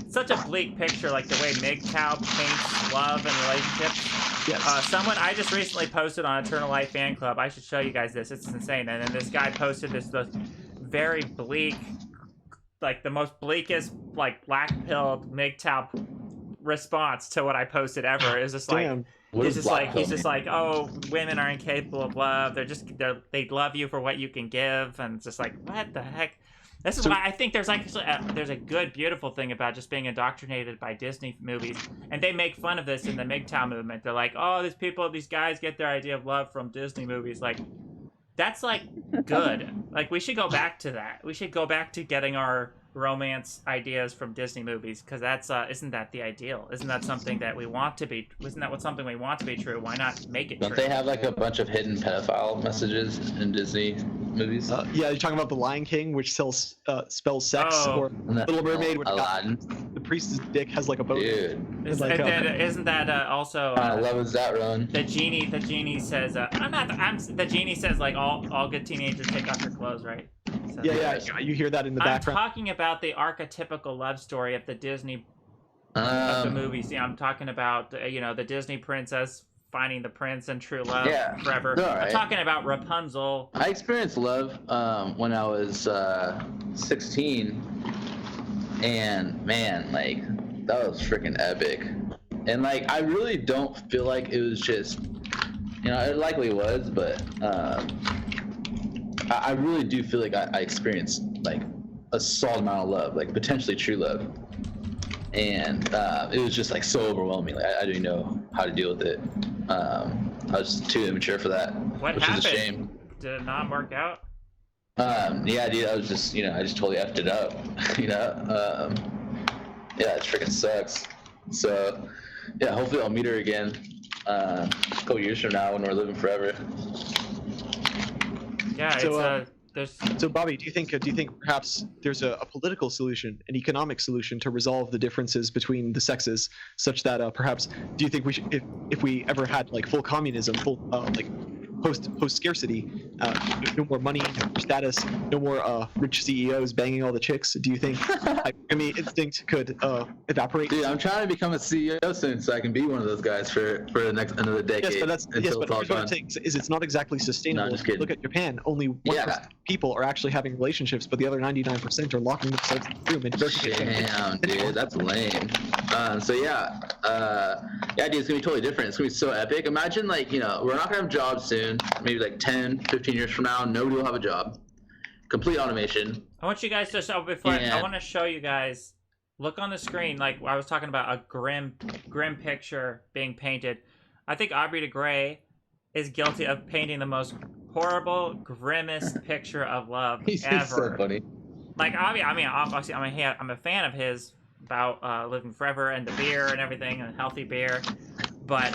Speaker 1: such a bleak picture, like the way MGTOW paints love and relationships.
Speaker 2: Yes.
Speaker 1: I just recently posted on Eternal Life Fan Club. I should show you guys this. It's insane. And then this guy posted this very bleak, like the most bleakest, like black-pilled MGTOW response to what I posted ever. Is just like, he's just like, oh, women are incapable of love. They love you for what you can give, and it's just like, what the heck? This is why I think there's a good, beautiful thing about just being indoctrinated by Disney movies, and they make fun of this in the MGTOW movement. They're like, oh, these guys get their idea of love from Disney movies. Like, that's like good. Like, we should go back to that. We should go back to getting our romance ideas from Disney movies, because that's isn't that the ideal? Isn't that something that we want to be? Isn't that something we want to be true? Why not make it true?
Speaker 3: Don't they have like a bunch of hidden pedophile messages in Disney movies?
Speaker 2: Yeah, you're talking about The Lion King, which spells sex, or Little Mermaid, which the priest's dick has like a boat.
Speaker 3: Dude.
Speaker 1: Isn't that also?
Speaker 3: What kind of love is that, Rowan?
Speaker 1: The genie says, the genie says, like, all good teenagers take off your clothes, right? So,
Speaker 2: yeah, you hear that in the background.
Speaker 1: I'm talking about the archetypical love story of the Disney of the movies. Yeah, I'm talking about the Disney princess finding the prince and true love forever. Right. I'm talking about Rapunzel.
Speaker 3: I experienced love when I was 16, and man, like, that was freaking epic. And like, I really don't feel like it was just, it likely was, but I really do feel like I experienced like a solid amount of love, like potentially true love. And it was just like so overwhelming. Like I didn't know how to deal with it. I was too immature for that,
Speaker 1: What
Speaker 3: which
Speaker 1: happened?
Speaker 3: is a shame.
Speaker 1: Did it not work out?
Speaker 3: Yeah, dude, I was just, I just totally effed it up, yeah, it freaking sucks. So, yeah, hopefully I'll meet her again a couple years from now when we're living forever.
Speaker 1: Yeah,
Speaker 2: So,
Speaker 1: there's.
Speaker 2: So, Bobby, do you think perhaps there's a political solution, an economic solution to resolve the differences between the sexes, such that perhaps do you think we should, if we ever had like full communism, full like post scarcity, no more money, no more status, no more rich CEOs banging all the chicks? Do you think instinct could evaporate?
Speaker 3: Dude, I'm trying to become a CEO soon, so I can be one of those guys for the next another decade.
Speaker 2: Yes, but here's what I'm saying is it's not exactly sustainable.
Speaker 3: No, just kidding.
Speaker 2: Look at Japan. Only 1% of people are actually having relationships, but the other 99% are locking themselves in the room and
Speaker 3: Damn, dude, that's lame. So yeah, dude, it's gonna be totally different. It's gonna be so epic. Imagine like, we're not gonna have jobs soon. Maybe like 10, 15 years from now, nobody will have a job. Complete automation.
Speaker 1: I want you guys to show I want to show you guys. Look on the screen, like I was talking about a grim picture being painted. I think Aubrey de Grey is guilty of painting the most horrible, grimmest picture of love ever.
Speaker 3: So funny.
Speaker 1: Like, obviously, I'm a fan of his about living forever and the beer and everything and healthy beer, but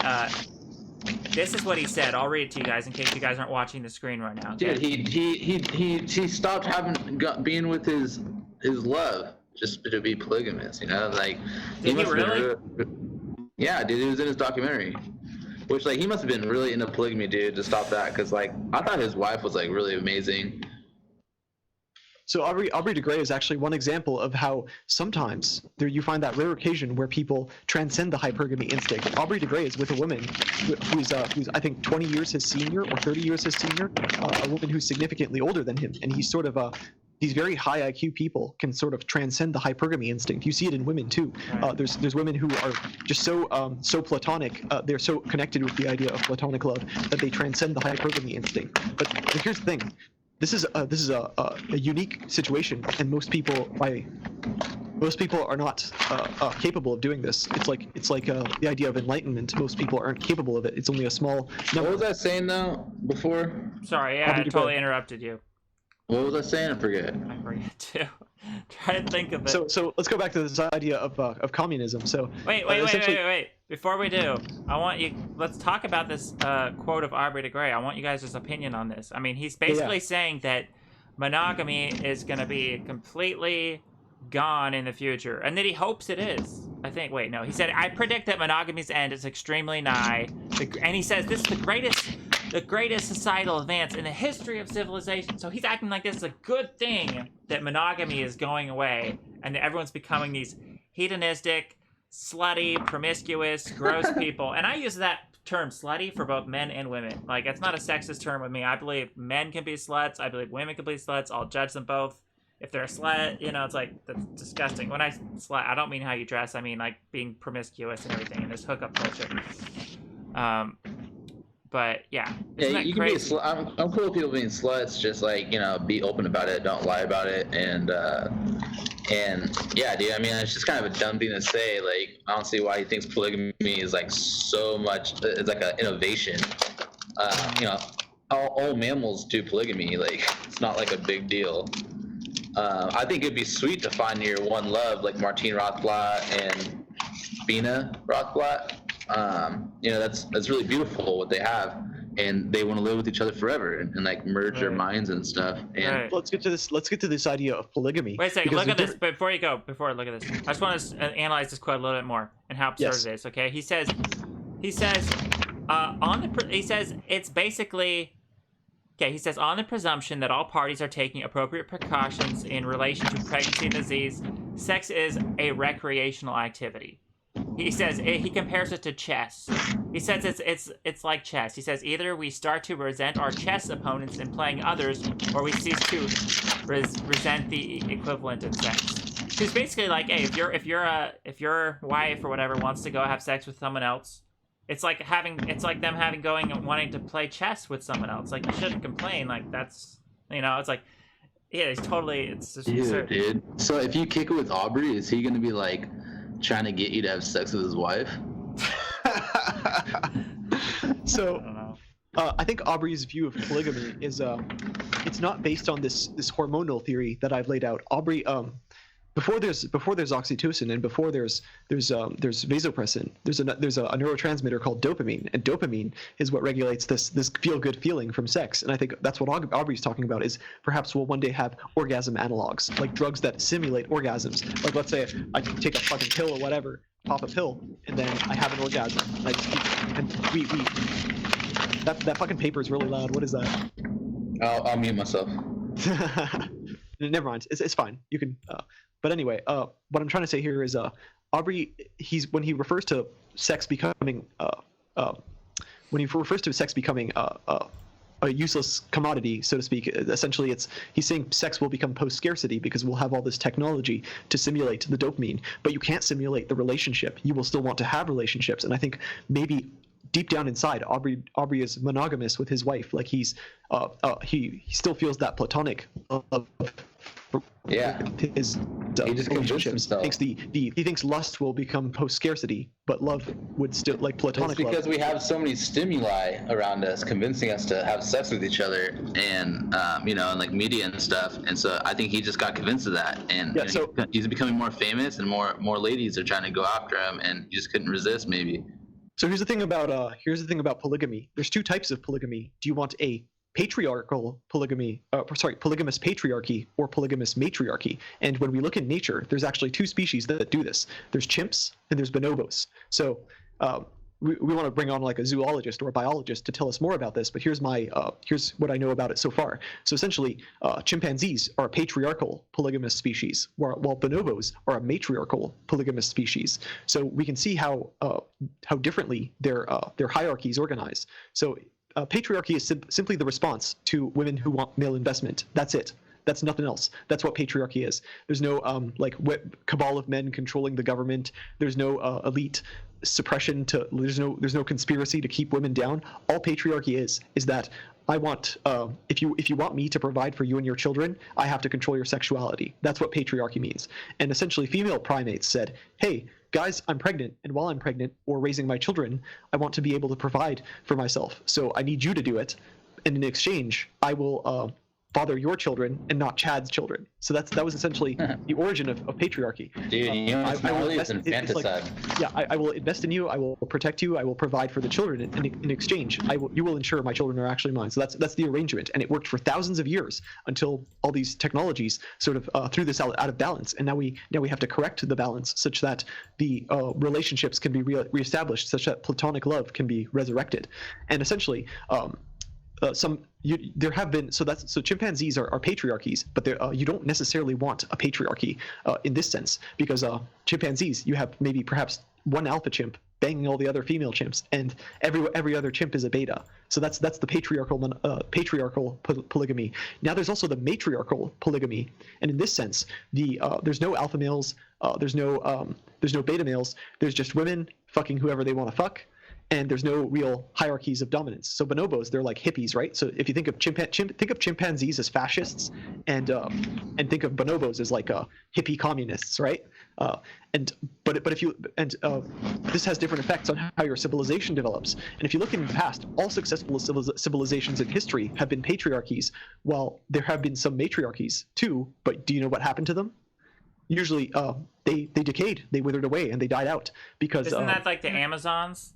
Speaker 1: this is what he said. I'll read it to you guys in case you guys aren't watching the screen right now. Okay?
Speaker 3: Dude, he stopped being with his love just to be polygamous. Like
Speaker 1: Did he really?
Speaker 3: Yeah, dude, it was in his documentary. Which like he must have been really into polygamy, dude, to stop that. Because like I thought his wife was like really amazing.
Speaker 2: So Aubrey de Grey is actually one example of how sometimes you find that rare occasion where people transcend the hypergamy instinct. Aubrey de Grey is with a woman who's I think 20 years his senior or 30 years his senior, a woman who's significantly older than him, and he's sort of these very high IQ people can sort of transcend the hypergamy instinct. You see it in women too. There's women who are just so platonic. They're so connected with the idea of platonic love that they transcend the hypergamy instinct. But here's the thing. This is a unique situation, and most people are not capable of doing this. It's like the idea of enlightenment. Most people aren't capable of it. It's only a small number.
Speaker 3: What was I saying now before?
Speaker 1: Sorry, yeah, I totally interrupted you.
Speaker 3: What was I saying? I forget
Speaker 1: too. Try to think of it.
Speaker 2: So let's go back to this idea of communism. So
Speaker 1: wait. Before we do, let's talk about this quote of Aubrey de Grey. I want you guys' opinion on this. I mean, he's basically saying that monogamy is going to be completely gone in the future, and that he hopes it is. He said, I predict that monogamy's end is extremely nigh. And he says this is the greatest societal advance in the history of civilization. So he's acting like this is a good thing that monogamy is going away and that everyone's becoming these hedonistic, slutty, promiscuous, gross people. And I use that term slutty for both men and women. Like, it's not a sexist term with me. I believe men can be sluts. I believe women can be sluts. I'll judge them both. If they're a slut, it's like, that's disgusting. When I slut, I don't mean how you dress. I mean, like, being promiscuous and everything in this hookup culture. But yeah,
Speaker 3: you can be a slut. I'm cool with people being sluts. Just like be open about it, don't lie about it, and yeah, dude. I mean, it's just kind of a dumb thing to say. Like, I don't see why he thinks polygamy is like so much. It's like an innovation. All mammals do polygamy. Like, it's not like a big deal. I think it'd be sweet to find your one love, like Martine Rothblatt and Bina Rothblatt. That's really beautiful what they have, and they want to live with each other forever and like merge their minds and stuff. And
Speaker 2: let's get to this idea of polygamy.
Speaker 1: Wait a second, look at this before you go. Before I look at this, I just want to analyze this quote a little bit more and how absurd it is. Okay, he says it's basically. Okay, he says, on the presumption that all parties are taking appropriate precautions in relation to pregnancy and disease, sex is a recreational activity. He says he compares it to chess. He says it's like chess. He says either we start to resent our chess opponents in playing others, or we cease to resent the equivalent of sex. He's basically like, hey, if your wife or whatever wants to go have sex with someone else, it's like wanting to play chess with someone else. Like, you shouldn't complain. Like, that's it's like Yeah, it's totally. It's just
Speaker 3: Dude,
Speaker 1: absurd.
Speaker 3: dude. So if you kick it with Aubrey, is he gonna be like trying to get you to have sex with his wife?
Speaker 2: So
Speaker 1: I don't know.
Speaker 2: I think Aubrey's view of polygamy is it's not based on this hormonal theory that I've laid out. Aubrey, before there's oxytocin and before there's vasopressin, there's a neurotransmitter called dopamine, and dopamine is what regulates this feel good feeling from sex. And I think that's what Aubrey's talking about, is perhaps we'll one day have orgasm analogs, like drugs that simulate orgasms. Like, let's say I take a fucking pill or whatever, pop a pill, and then I have an orgasm. And I just keep, and we that fucking paper is really loud. What is that?
Speaker 3: I'll mute myself.
Speaker 2: Never mind. It's fine. You can. But anyway, what I'm trying to say here is, Aubrey, when he refers to sex becoming a useless commodity, so to speak, essentially he's saying sex will become post-scarcity because we'll have all this technology to simulate the dopamine, but you can't simulate the relationship. You will still want to have relationships, and I think maybe deep down inside, Aubrey is monogamous with his wife. Like he still feels that platonic love.
Speaker 3: Yeah.
Speaker 2: His
Speaker 3: He just convinced himself.
Speaker 2: He thinks lust will become post scarcity, but love would still, like platonic
Speaker 3: It's because
Speaker 2: love.
Speaker 3: we have so many stimuli around us convincing us to have sex with each other, and and like media and stuff. And so I think he just got convinced of that, and
Speaker 2: Yeah, so-
Speaker 3: he's becoming more famous, and more ladies are trying to go after him, and he just couldn't resist. Maybe.
Speaker 2: So here's the thing about polygamy. There's two types of polygamy. Do you want a patriarchal polygamy, polygamous patriarchy or polygamous matriarchy? And when we look in nature, there's actually two species that do this. There's chimps and there's bonobos. So we want to bring on like a zoologist or a biologist to tell us more about this, but here's what I know about it so far. So essentially, chimpanzees are a patriarchal polygamous species, while bonobos are a matriarchal polygamous species. So we can see how differently their hierarchies organize. So patriarchy is simply the response to women who want male investment. That's it. That's nothing else. That's what patriarchy is. There's no cabal of men controlling the government. There's no elite suppression there's no conspiracy to keep women down. All patriarchy is that I want if you want me to provide for you and your children, I have to control your sexuality. That's what patriarchy means. And essentially female primates said, hey guys, I'm pregnant, and while I'm pregnant or raising my children, I want to be able to provide for myself. So I need you to do it, and in exchange I will father your children and not Chad's children. So that was essentially the origin of patriarchy.
Speaker 3: Dude, it's infanticide.
Speaker 2: I will invest in you. I will protect you. I will provide for the children. In exchange, you will ensure my children are actually mine. So that's the arrangement, and it worked for thousands of years until all these technologies sort of threw this out of balance. And now we have to correct the balance such that the relationships can be reestablished, such that platonic love can be resurrected, and essentially. There have been so chimpanzees are patriarchies, but you don't necessarily want a patriarchy in this sense, because chimpanzees, you have perhaps one alpha chimp banging all the other female chimps, and every other chimp is a beta. So that's the patriarchal polygamy. Now there's also the matriarchal polygamy, and in this sense, there's no alpha males, there's no beta males. There's just women fucking whoever they want to fuck. And there's no real hierarchies of dominance. So bonobos, they're like hippies, right? So if you think of chimpanzees as fascists, and think of bonobos as like hippie communists, right? This has different effects on how your civilization develops. And if you look in the past, all successful civilizations in history have been patriarchies, while there have been some matriarchies too. But do you know what happened to them? Usually, they decayed, they withered away, and they died out because.
Speaker 1: Isn't that like the Amazons?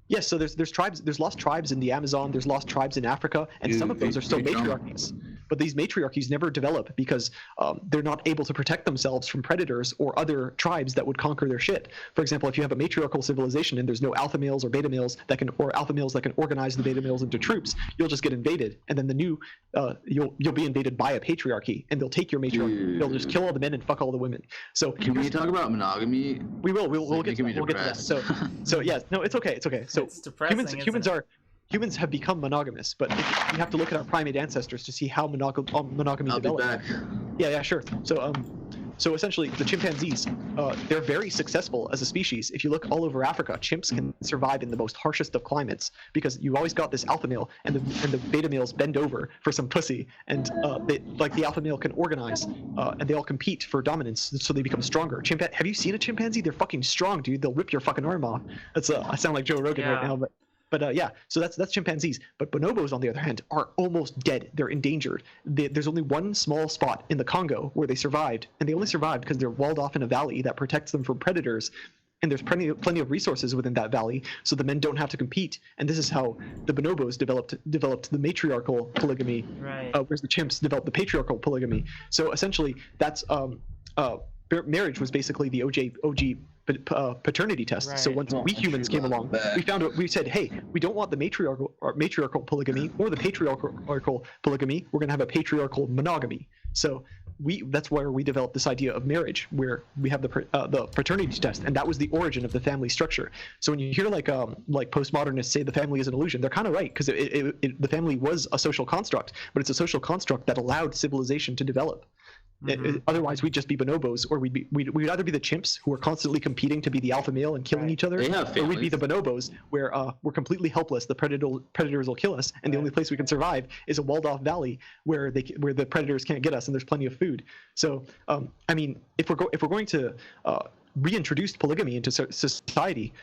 Speaker 2: Yes, so there's tribes, there's lost tribes in the Amazon, there's lost tribes in Africa, and some of those are still matriarchies. But these matriarchies never develop because they're not able to protect themselves from predators or other tribes that would conquer their shit. For example, if you have a matriarchal civilization and there's no alpha males or beta males or alpha males that can organize the beta males into troops, you'll just get invaded, and then you'll be invaded by a patriarchy, and they'll take your matriarchy. They'll just kill all the men and fuck all the women. So
Speaker 3: can we talk about monogamy?
Speaker 2: We will. We'll get to that. So yeah, no, it's okay. So
Speaker 1: it's depressing,
Speaker 2: humans have become monogamous, but you have to look at our primate ancestors to see how monogamy
Speaker 3: I'll
Speaker 2: developed.
Speaker 3: Be back.
Speaker 2: Yeah, sure. So So essentially, the chimpanzees, they're very successful as a species. If you look all over Africa, chimps can survive in the most harshest of climates because you've always got this alpha male, and the beta males bend over for some pussy, and the alpha male can organize, and they all compete for dominance, so they become stronger. Have you seen a chimpanzee? They're fucking strong, dude. They'll rip your fucking arm off. I sound like Joe Rogan right now, but yeah, so that's chimpanzees. But bonobos, on the other hand, are almost dead. They're endangered. There's only one small spot in the Congo where they survived, and they only survived because they're walled off in a valley that protects them from predators. And there's plenty of resources within that valley, so the men don't have to compete. And this is how the bonobos developed the matriarchal polygamy,
Speaker 1: right?
Speaker 2: Whereas the chimps developed the patriarchal polygamy. So essentially, that's marriage was basically the OG paternity test. Right. So once we humans came along, we said, hey, we don't want the matriarchal polygamy or the patriarchal polygamy. We're going to have a patriarchal monogamy. So that's where we developed this idea of marriage, where we have the paternity test, and that was the origin of the family structure. So when you hear like postmodernists say the family is an illusion, they're kind of right, because the family was a social construct, but it's a social construct that allowed civilization to develop. Mm-hmm. Otherwise, we'd just be bonobos, or we'd either be the chimps who are constantly competing to be the alpha male and killing each other, or we'd be the bonobos where we're completely helpless. The predators will kill us, and the only place we can survive is a walled-off valley where the predators can't get us, and there's plenty of food. So, I mean, if we're going to reintroduce polygamy into society.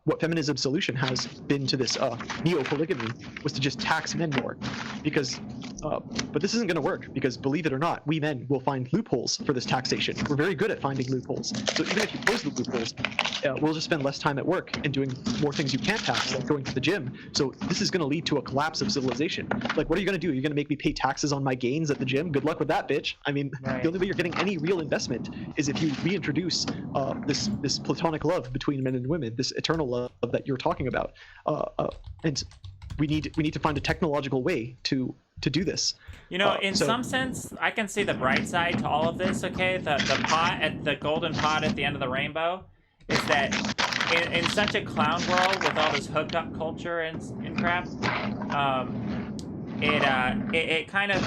Speaker 2: What feminism's solution has been to this neo-polygamy was to just tax men more, but this isn't going to work, because believe it or not, we men will find loopholes for this taxation. We're very good at finding loopholes. So even if you close the loopholes, we'll just spend less time at work and doing more things you can't tax, like going to the gym. So this is going to lead to a collapse of civilization. Like, what are you going to do? You're going to make me pay taxes on my gains at the gym? Good luck with that, bitch. I mean, The only way you're getting any real investment is if you reintroduce this platonic love between men and women, this eternal love that you're talking about, and we need to find a technological way to do this.
Speaker 1: In some sense, I can see the bright side to all of this. Okay, the golden pot at the end of the rainbow is that in such a clown world with all this hookup culture and crap, it kind of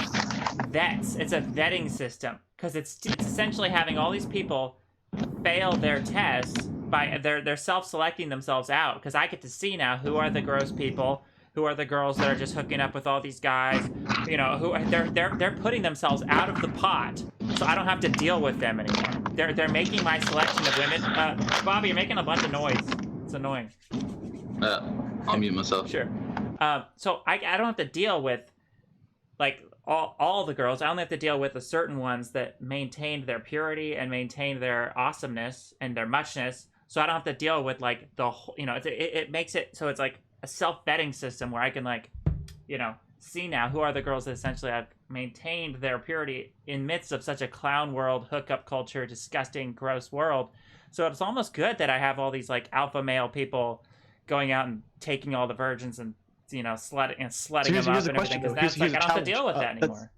Speaker 1: vets. It's a vetting system, because it's essentially having all these people fail their tests by they're self-selecting themselves out, because I get to see now who are the gross people, who are the girls that are just hooking up with all these guys, who they're putting themselves out of the pot, so I don't have to deal with them anymore. They're making my selection of women. Bobby, you're making a bunch of noise. It's annoying.
Speaker 3: I'll mute myself.
Speaker 1: Sure. So I don't have to deal with like all the girls. I only have to deal with the certain ones that maintained their purity and maintained their awesomeness and their muchness. So I don't have to deal with like the whole, it makes it so it's like a self-vetting system where I can see now who are the girls that essentially have maintained their purity in midst of such a clown world, hookup culture, disgusting, gross world. So it's almost good that I have all these like alpha male people going out and taking all the virgins and slutting them up and everything, because that's like I don't have to deal with that anymore.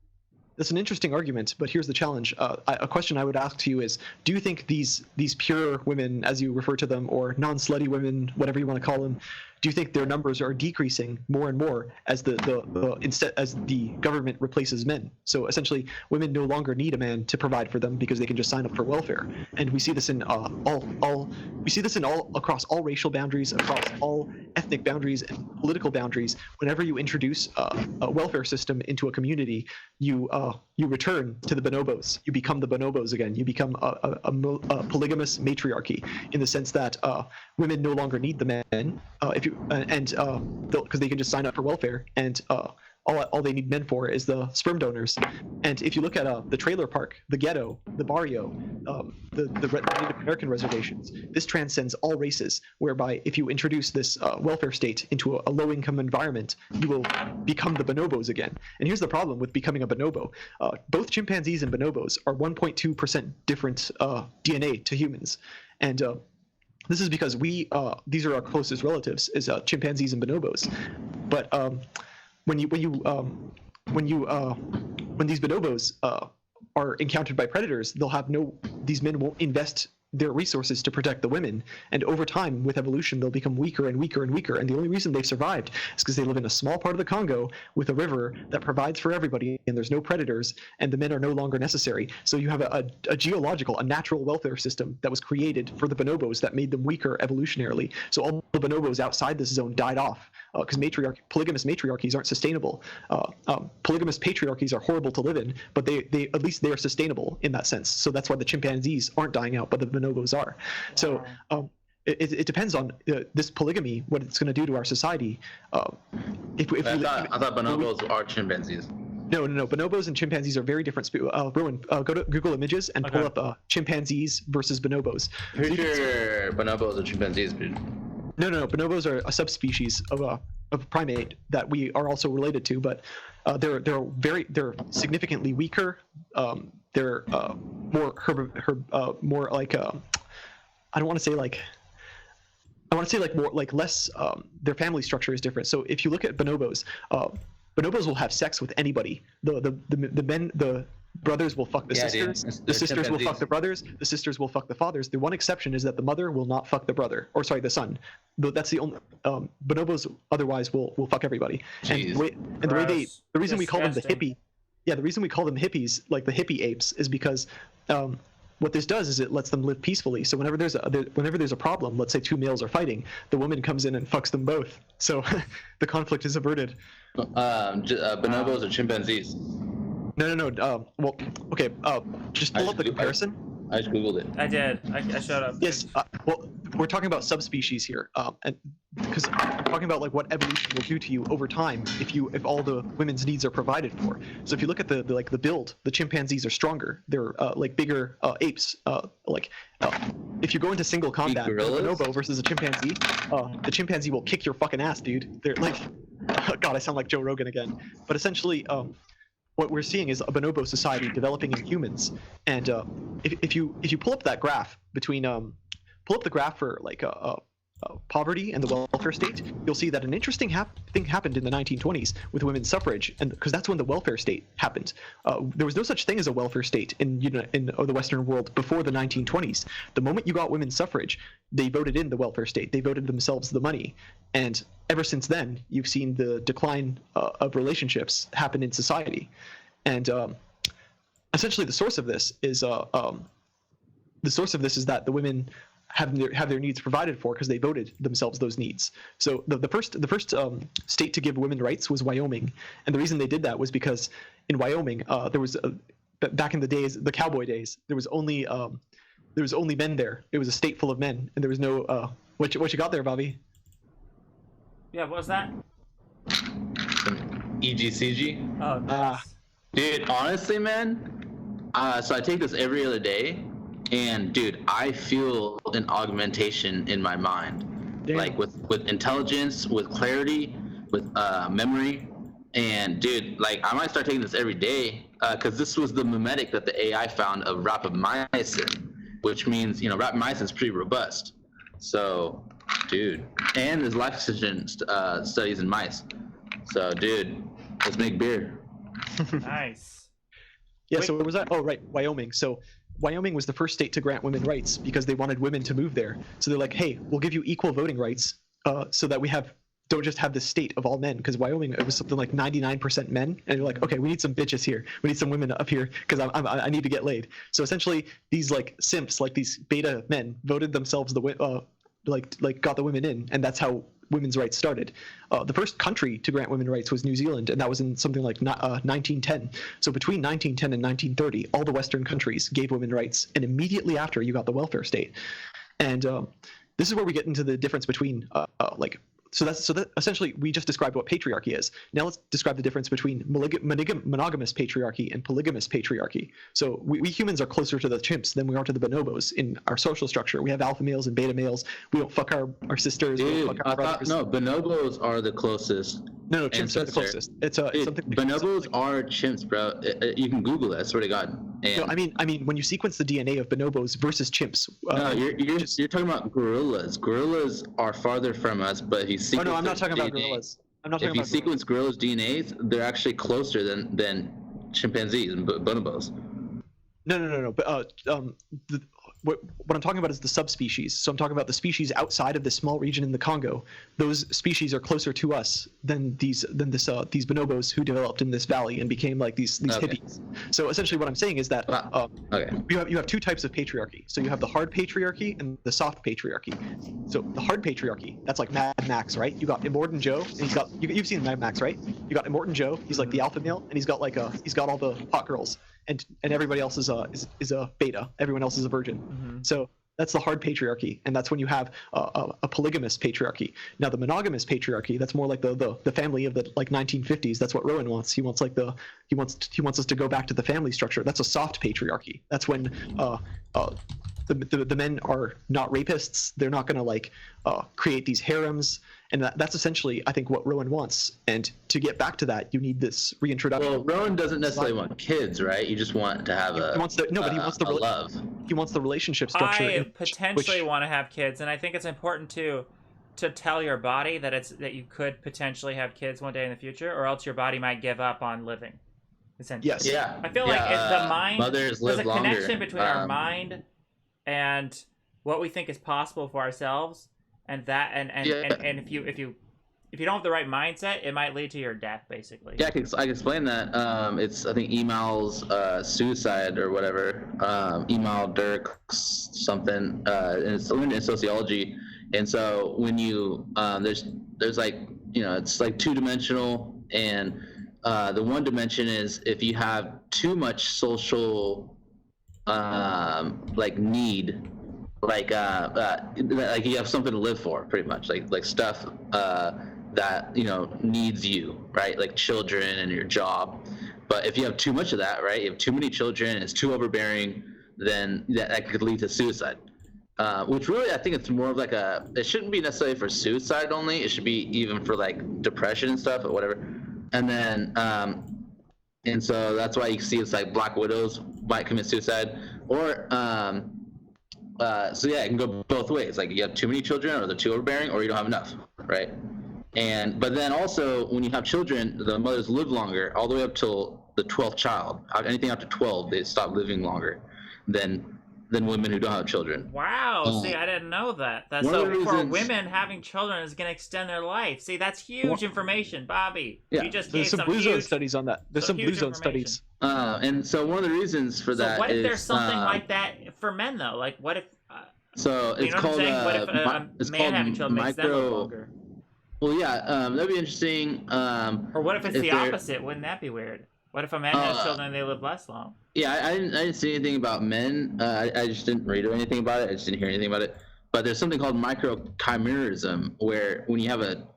Speaker 2: That's an interesting argument, but here's the challenge. A question I would ask to you is, do you think these pure women, as you refer to them, or non-slutty women, whatever you want to call them, do you think their numbers are decreasing more and more as the government replaces men? So essentially, women no longer need a man to provide for them because they can just sign up for welfare. And we see this in all across all racial boundaries, across all ethnic boundaries and political boundaries. Whenever you introduce a welfare system into a community, you return to the bonobos. You become the bonobos again. You become a polygamous matriarchy, in the sense that women no longer need the men because they can just sign up for welfare, and all they need men for is the sperm donors. And if you look at the trailer park, the ghetto, the barrio, the Native American reservations, this transcends all races, whereby if you introduce this welfare state into a low-income environment, you will become the bonobos again. And here's the problem with becoming a bonobo. Both chimpanzees and bonobos are 1.2% different DNA to humans. And this is because these are our closest relatives, is chimpanzees and bonobos. But when these bonobos are encountered by predators, these men won't invest their resources to protect the women. And over time, with evolution, they'll become weaker and weaker and weaker. And the only reason they've survived is because they live in a small part of the Congo with a river that provides for everybody, and there's no predators, and the men are no longer necessary. So you have a geological, a natural welfare system that was created for the bonobos that made them weaker evolutionarily. So all the bonobos outside this zone died off because polygamous matriarchies aren't sustainable. Polygamous patriarchies are horrible to live in, but they at least they are sustainable in that sense. So that's why the chimpanzees aren't dying out, but the bonobos are. Wow. So it depends on this polygamy, what it's going to do to our society. I
Speaker 3: thought bonobos are chimpanzees.
Speaker 2: No. Bonobos and chimpanzees are very different. Rowan, go to Google Images and pull up chimpanzees versus bonobos.
Speaker 3: Pretty sure bonobos are chimpanzees, dude.
Speaker 2: No. Bonobos are a subspecies of a primate that we are also related to, but they're significantly weaker. They're more like I don't want to say like. I want to say like more like less. Their family structure is different. So if you look at bonobos, bonobos will have sex with anybody. The brothers will fuck the sisters. The sisters will fuck the brothers. The sisters will fuck the fathers. The one exception is that the mother will not fuck the brother, or sorry, the son. That's the only. Bonobos otherwise will fuck everybody.
Speaker 3: Jeez.
Speaker 2: And the reason we call them the hippie. Yeah, the reason we call them hippies, like the hippie apes, is because what this does is it lets them live peacefully. So whenever there's a problem, let's say two males are fighting, the woman comes in and fucks them both. So the conflict is averted.
Speaker 3: Bonobos are chimpanzees.
Speaker 2: No. Well, okay. Just pull up the comparison.
Speaker 3: I just googled it.
Speaker 1: I did. I showed up.
Speaker 2: Yes. Well, we're talking about subspecies here, and because I'm talking about like what evolution will do to you over time if all the women's needs are provided for. So if you look at the build, the chimpanzees are stronger. They're like bigger apes. If you go into single combat, a bonobo versus a chimpanzee, the chimpanzee will kick your fucking ass, dude. They're like, God, I sound like Joe Rogan again. But essentially, what we're seeing is a bonobo society developing in humans. And if you pull up that graph between pull up the graph for like poverty and the welfare state, you'll see that an interesting thing happened in the 1920s with women's suffrage, and because that's when the welfare state happened. There was no such thing as a welfare state in the Western world before the 1920s. The moment you got women's suffrage, they voted in the welfare state. They voted themselves the money, and ever since then, you've seen the decline of relationships happen in society. And essentially, the source of this is that the women have their needs provided for because they voted themselves those needs. So the first state to give women rights was Wyoming, and the reason they did that was because in Wyoming there was back in the days, the cowboy days, there was only men there. It was a state full of men, and there was no what you got there, Bobby?
Speaker 1: Yeah, what was that?
Speaker 3: EGCG.
Speaker 1: Oh, nice.
Speaker 3: Dude, honestly, man, so I take this every other day, and dude, I feel an augmentation in my mind. Damn. Like with intelligence, with clarity, with memory, and dude, like I might start taking this every day, because this was the mimetic that the AI found of rapamycin, which means, rapamycin is pretty robust. So, dude, and there's life extension studies in mice. So, dude, let's make beer.
Speaker 1: Nice.
Speaker 2: Yeah. Wait. So where was that? Oh, right, Wyoming. So Wyoming was the first state to grant women rights because they wanted women to move there. So they're like, hey, we'll give you equal voting rights, so that we don't just have this state of all men, because Wyoming, it was something like 99% men, and you're like, okay, we need some bitches here, we need some women up here because I need to get laid. So essentially, these like simps, like these beta men, voted themselves got the women in, and that's how women's rights started. The first country to grant women rights was New Zealand, and that was in something like 1910. So between 1910 and 1930, all the Western countries gave women rights, and immediately after, you got the welfare state. And this is where we get into the difference between So that essentially we just described what patriarchy is. Now let's describe the difference between monogamous patriarchy and polygamous patriarchy. So we humans are closer to the chimps than we are to the bonobos in our social structure. We have alpha males and beta males. We don't fuck our sisters.
Speaker 3: Dude,
Speaker 2: we don't fuck our brothers.
Speaker 3: No, bonobos are the closest.
Speaker 2: No, chimps are the closest. It's something.
Speaker 3: Bonobos are chimps, bro. You can Google it. I swear to God. And
Speaker 2: no, I mean, when you sequence the DNA of bonobos versus chimps.
Speaker 3: No, you're talking about gorillas. Gorillas are farther from us, but if you sequence.
Speaker 2: Oh no, I'm not talking about gorillas.
Speaker 3: If you sequence gorillas' DNAs, they're actually closer than chimpanzees and bonobos.
Speaker 2: No. But what I'm talking about is the subspecies. So I'm talking about the species outside of this small region in the Congo. Those species are closer to us than these bonobos who developed in this valley and became like these hippies. So essentially, what I'm saying is that you have two types of patriarchy. So you have the hard patriarchy and the soft patriarchy. So the hard patriarchy, that's like Mad Max, right? You got Immortan Joe, and you've seen Mad Max, right? You got Immortan Joe. He's like the alpha male, and he's got all the hot girls. And everybody else is a beta. Everyone else is a virgin.
Speaker 1: Mm-hmm.
Speaker 2: So that's the hard patriarchy, and that's when you have a polygamous patriarchy. Now the monogamous patriarchy, that's more like the family of the 1950s. That's what Rowan wants. He wants he wants us to go back to the family structure. That's a soft patriarchy. That's when the men are not rapists. They're not going to create these harems. And that's essentially, I think, what Rowan wants. And to get back to that, you need this reintroduction.
Speaker 3: Well, Rowan doesn't necessarily want kids, right? You just want to have
Speaker 2: he wants
Speaker 3: love.
Speaker 2: He wants the relationship structure.
Speaker 1: I potentially want to have kids, and I think it's important to tell your body that you could potentially have kids one day in the future, or else your body might give up on living. Essentially.
Speaker 2: Yes.
Speaker 3: Yeah.
Speaker 1: I feel like it's the mind.
Speaker 3: Mothers live
Speaker 1: there's a
Speaker 3: longer.
Speaker 1: connection between our mind and what we think is possible for ourselves. And that, and if you don't have the right mindset, it might lead to your death, basically.
Speaker 3: Yeah, I can explain that. It's I think Emal's suicide or whatever. Emal Dirk something. And it's in sociology. And so when you there's like it's like two-dimensional, and the one dimension is if you have too much social need. Like you have something to live for, pretty much, like stuff that needs you, right? Like children and your job. But if you have too much of that, right? You have too many children, and it's too overbearing, then that could lead to suicide. Which really, I think it's more of it shouldn't be necessarily for suicide only. It should be even for like depression and stuff or whatever. And then and so that's why you see it's like Black Widows might commit suicide, or so yeah, it can go both ways. Like you have too many children, or they're too overbearing, or you don't have enough, right? But then also when you have children, the mothers live longer, all the way up till the 12th child. Anything after 12, they stop living longer than women who don't have children.
Speaker 1: Wow. See, I didn't know that. For women, having children is going to extend their life. See, that's huge information, Bobby.
Speaker 2: Yeah.
Speaker 1: You just
Speaker 2: There's some Blue Zone studies on that. There's some Blue Zone studies.
Speaker 3: And so one of the reasons for that is...
Speaker 1: So what if there's something like that for men, though? Like, what if...
Speaker 3: so it's called...
Speaker 1: What if a man having children makes them live longer?
Speaker 3: Well, yeah, that'd be interesting.
Speaker 1: Or what if it's the opposite? Wouldn't that be weird? What if a man has children and they live less long?
Speaker 3: Yeah, I didn't see anything about men. I just didn't read anything about it. I just didn't hear anything about it. But there's something called microchimerism, where when you have a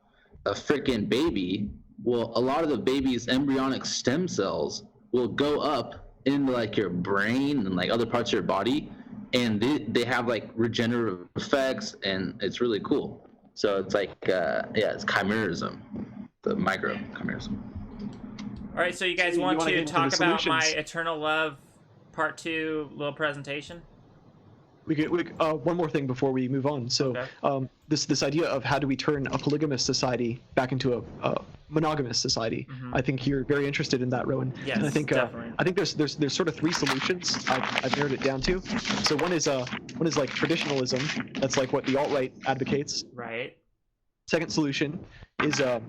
Speaker 3: freaking baby, well, a lot of the baby's embryonic stem cells will go up into like your brain and like other parts of your body, and they have like regenerative effects, and it's really cool. So it's like it's chimerism, the microchimerism.
Speaker 1: All right, so you guys want to talk about my Eternal Love Part 2 little presentation?
Speaker 2: We could one more thing before we move on. So this idea of how do we turn a polygamous society back into a monogamous society? Mm-hmm. I think you're very interested in that, Rowan.
Speaker 1: Yes,
Speaker 2: and I think
Speaker 1: definitely.
Speaker 2: I think there's sort of three solutions. I've narrowed it down to. So one is like traditionalism. That's like what the alt-right advocates.
Speaker 1: Right.
Speaker 2: Second solution is a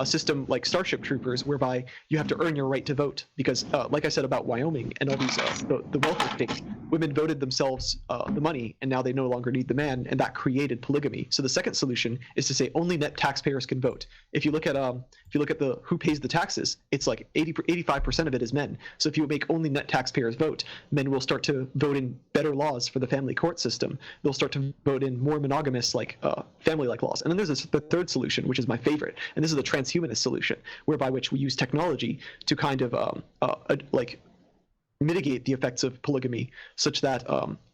Speaker 2: system like Starship Troopers, whereby you have to earn your right to vote. Because, like I said about Wyoming and all these the welfare states, women voted themselves the money, and now they no longer need the man, and that created polygamy. So the second solution is to say only net taxpayers can vote. If you look at the who pays the taxes, it's like 85% of it is men. So if you make only net taxpayers vote, men will start to vote in better laws for the family court system. They'll start to vote in more monogamous family-like laws. And then there's the third solution, which is my favorite, and this is the transhumanist solution, whereby which we use technology to kind of mitigate the effects of polygamy, such that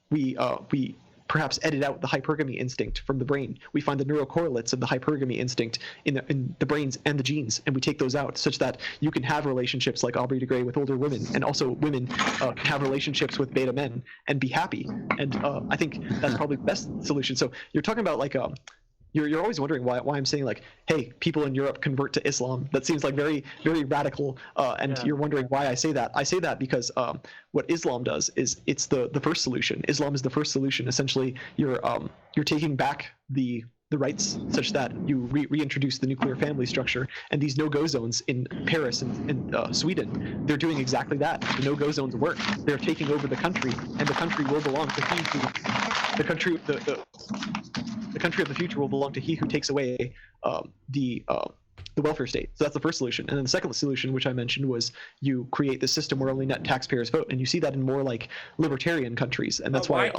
Speaker 2: we perhaps edit out the hypergamy instinct from the brain. We find the neurocorrelates of the hypergamy instinct in the brains and the genes, and we take those out, such that you can have relationships like Aubrey de Grey with older women, and also women can have relationships with beta men and be happy. And I think that's probably the best solution. So you're talking about you're always wondering why I'm saying like, hey, people in Europe convert to Islam. That seems like very radical, and you're wondering why I say that. I say that because what Islam does is it's the first solution. Islam is the first solution. Essentially, you're taking back the rights such that you reintroduce the nuclear family structure, and these no-go zones in Paris and Sweden, they're doing exactly that. The no-go zones work. They're taking over the country, and the country will belong to he who, the country of the future will belong to he who takes away the welfare state. So that's the first solution. And then the second solution, which I mentioned, was you create the system where only net taxpayers vote, and you see that in more like libertarian countries, and that's why.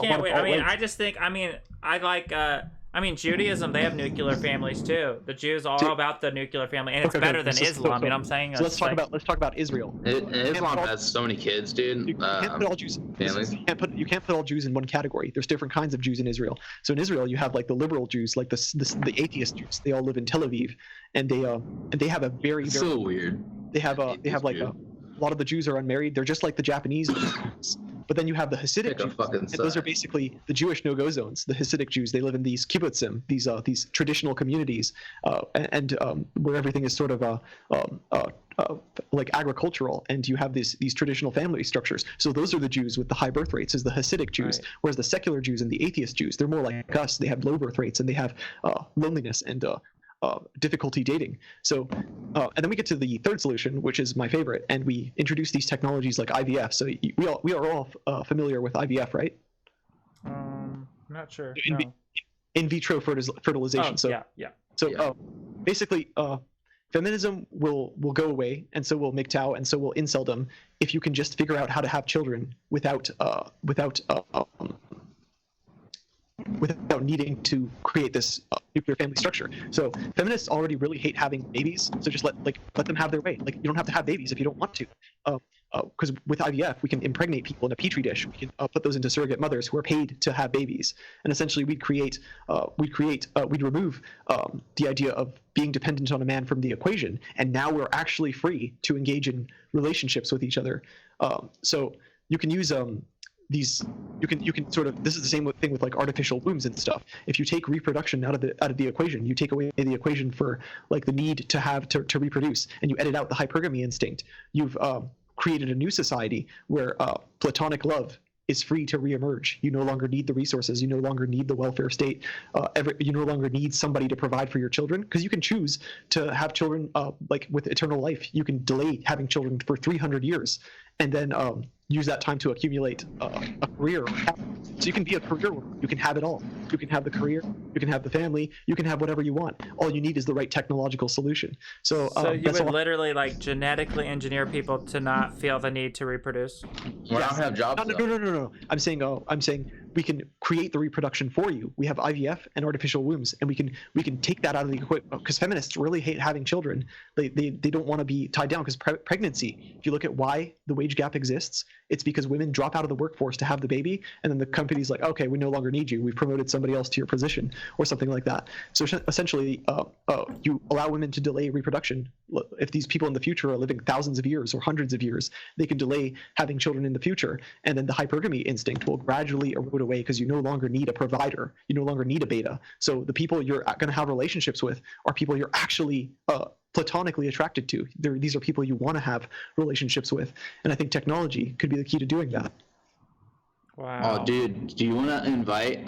Speaker 1: Judaism, they have nuclear families too. The Jews are all about the nuclear family, and it's better than Islam. You know what I'm saying?
Speaker 2: So let's talk about Israel.
Speaker 3: Islam has so many kids, dude.
Speaker 2: You can't put all Jews. You can't put all Jews in one category. There's different kinds of Jews in Israel. So in Israel, you have like the liberal Jews, like the atheist Jews. They all live in Tel Aviv, and they have a very
Speaker 3: so weird.
Speaker 2: They have a lot of the Jews are unmarried. They're just like the Japanese Jews. But then you have the Hasidic Jews, and those are basically the Jewish no-go zones. The Hasidic Jews, they live in these kibbutzim, these traditional communities, and where everything is sort of like agricultural, and you have these traditional family structures. So those are the Jews with the high birth rates, is the Hasidic Jews. Right. Whereas the secular Jews and the atheist Jews, they're more like us. They have low birth rates, and they have loneliness and difficulty dating. So, and then we get to the third solution, which is my favorite, and we introduce these technologies like IVF. So we are all familiar with IVF, right?
Speaker 1: Not sure.
Speaker 2: In vitro fertilization. Basically, feminism will go away, and so will MGTOW, and so will inceldom, if you can just figure out how to have children without needing to create this nuclear family structure. So feminists already really hate having babies, so just let them have their way. Like, you don't have to have babies if you don't want to. Because with IVF, we can impregnate people in a petri dish. We can put those into surrogate mothers who are paid to have babies, and essentially we'd remove the idea of being dependent on a man from the equation, and now we're actually free to engage in relationships with each other. So you can use you can sort of, this is the same thing with like artificial wombs and stuff. If you take reproduction out of the equation, you take away the equation for like the need to reproduce, and you edit out the hypergamy instinct, you've created a new society where platonic love is free to reemerge. You no longer need the resources. You no longer need the welfare state. You no longer need somebody to provide for your children, because you can choose to have children like with eternal life. You can delay having children for 300 years and then use that time to accumulate a career. So you can be a career woman. You can have it all. You can have the career. You can have the family. You can have whatever you want. All you need is the right technological solution. So
Speaker 1: you would literally like genetically engineer people to not feel the need to reproduce.
Speaker 3: Well, I don't have jobs.
Speaker 2: No. I'm saying we can create the reproduction for you. We have IVF and artificial wombs, and we can take that out of the equation, because feminists really hate having children. They don't want to be tied down, because pregnancy, if you look at why the wage gap exists, it's because women drop out of the workforce to have the baby, and then the company's like, okay, we no longer need you. We've promoted somebody else to your position, or something like that. So essentially, you allow women to delay reproduction. If these people in the future are living thousands of years or hundreds of years, they can delay having children in the future, and then the hypergamy instinct will gradually erode away, because you no longer need a provider. You no longer need a beta. So the people you're going to have relationships with are people you're actually platonically attracted to. These are people you want to have relationships with, and I think technology could be the key to doing that.
Speaker 1: Wow.
Speaker 3: Oh, dude, do you want to invite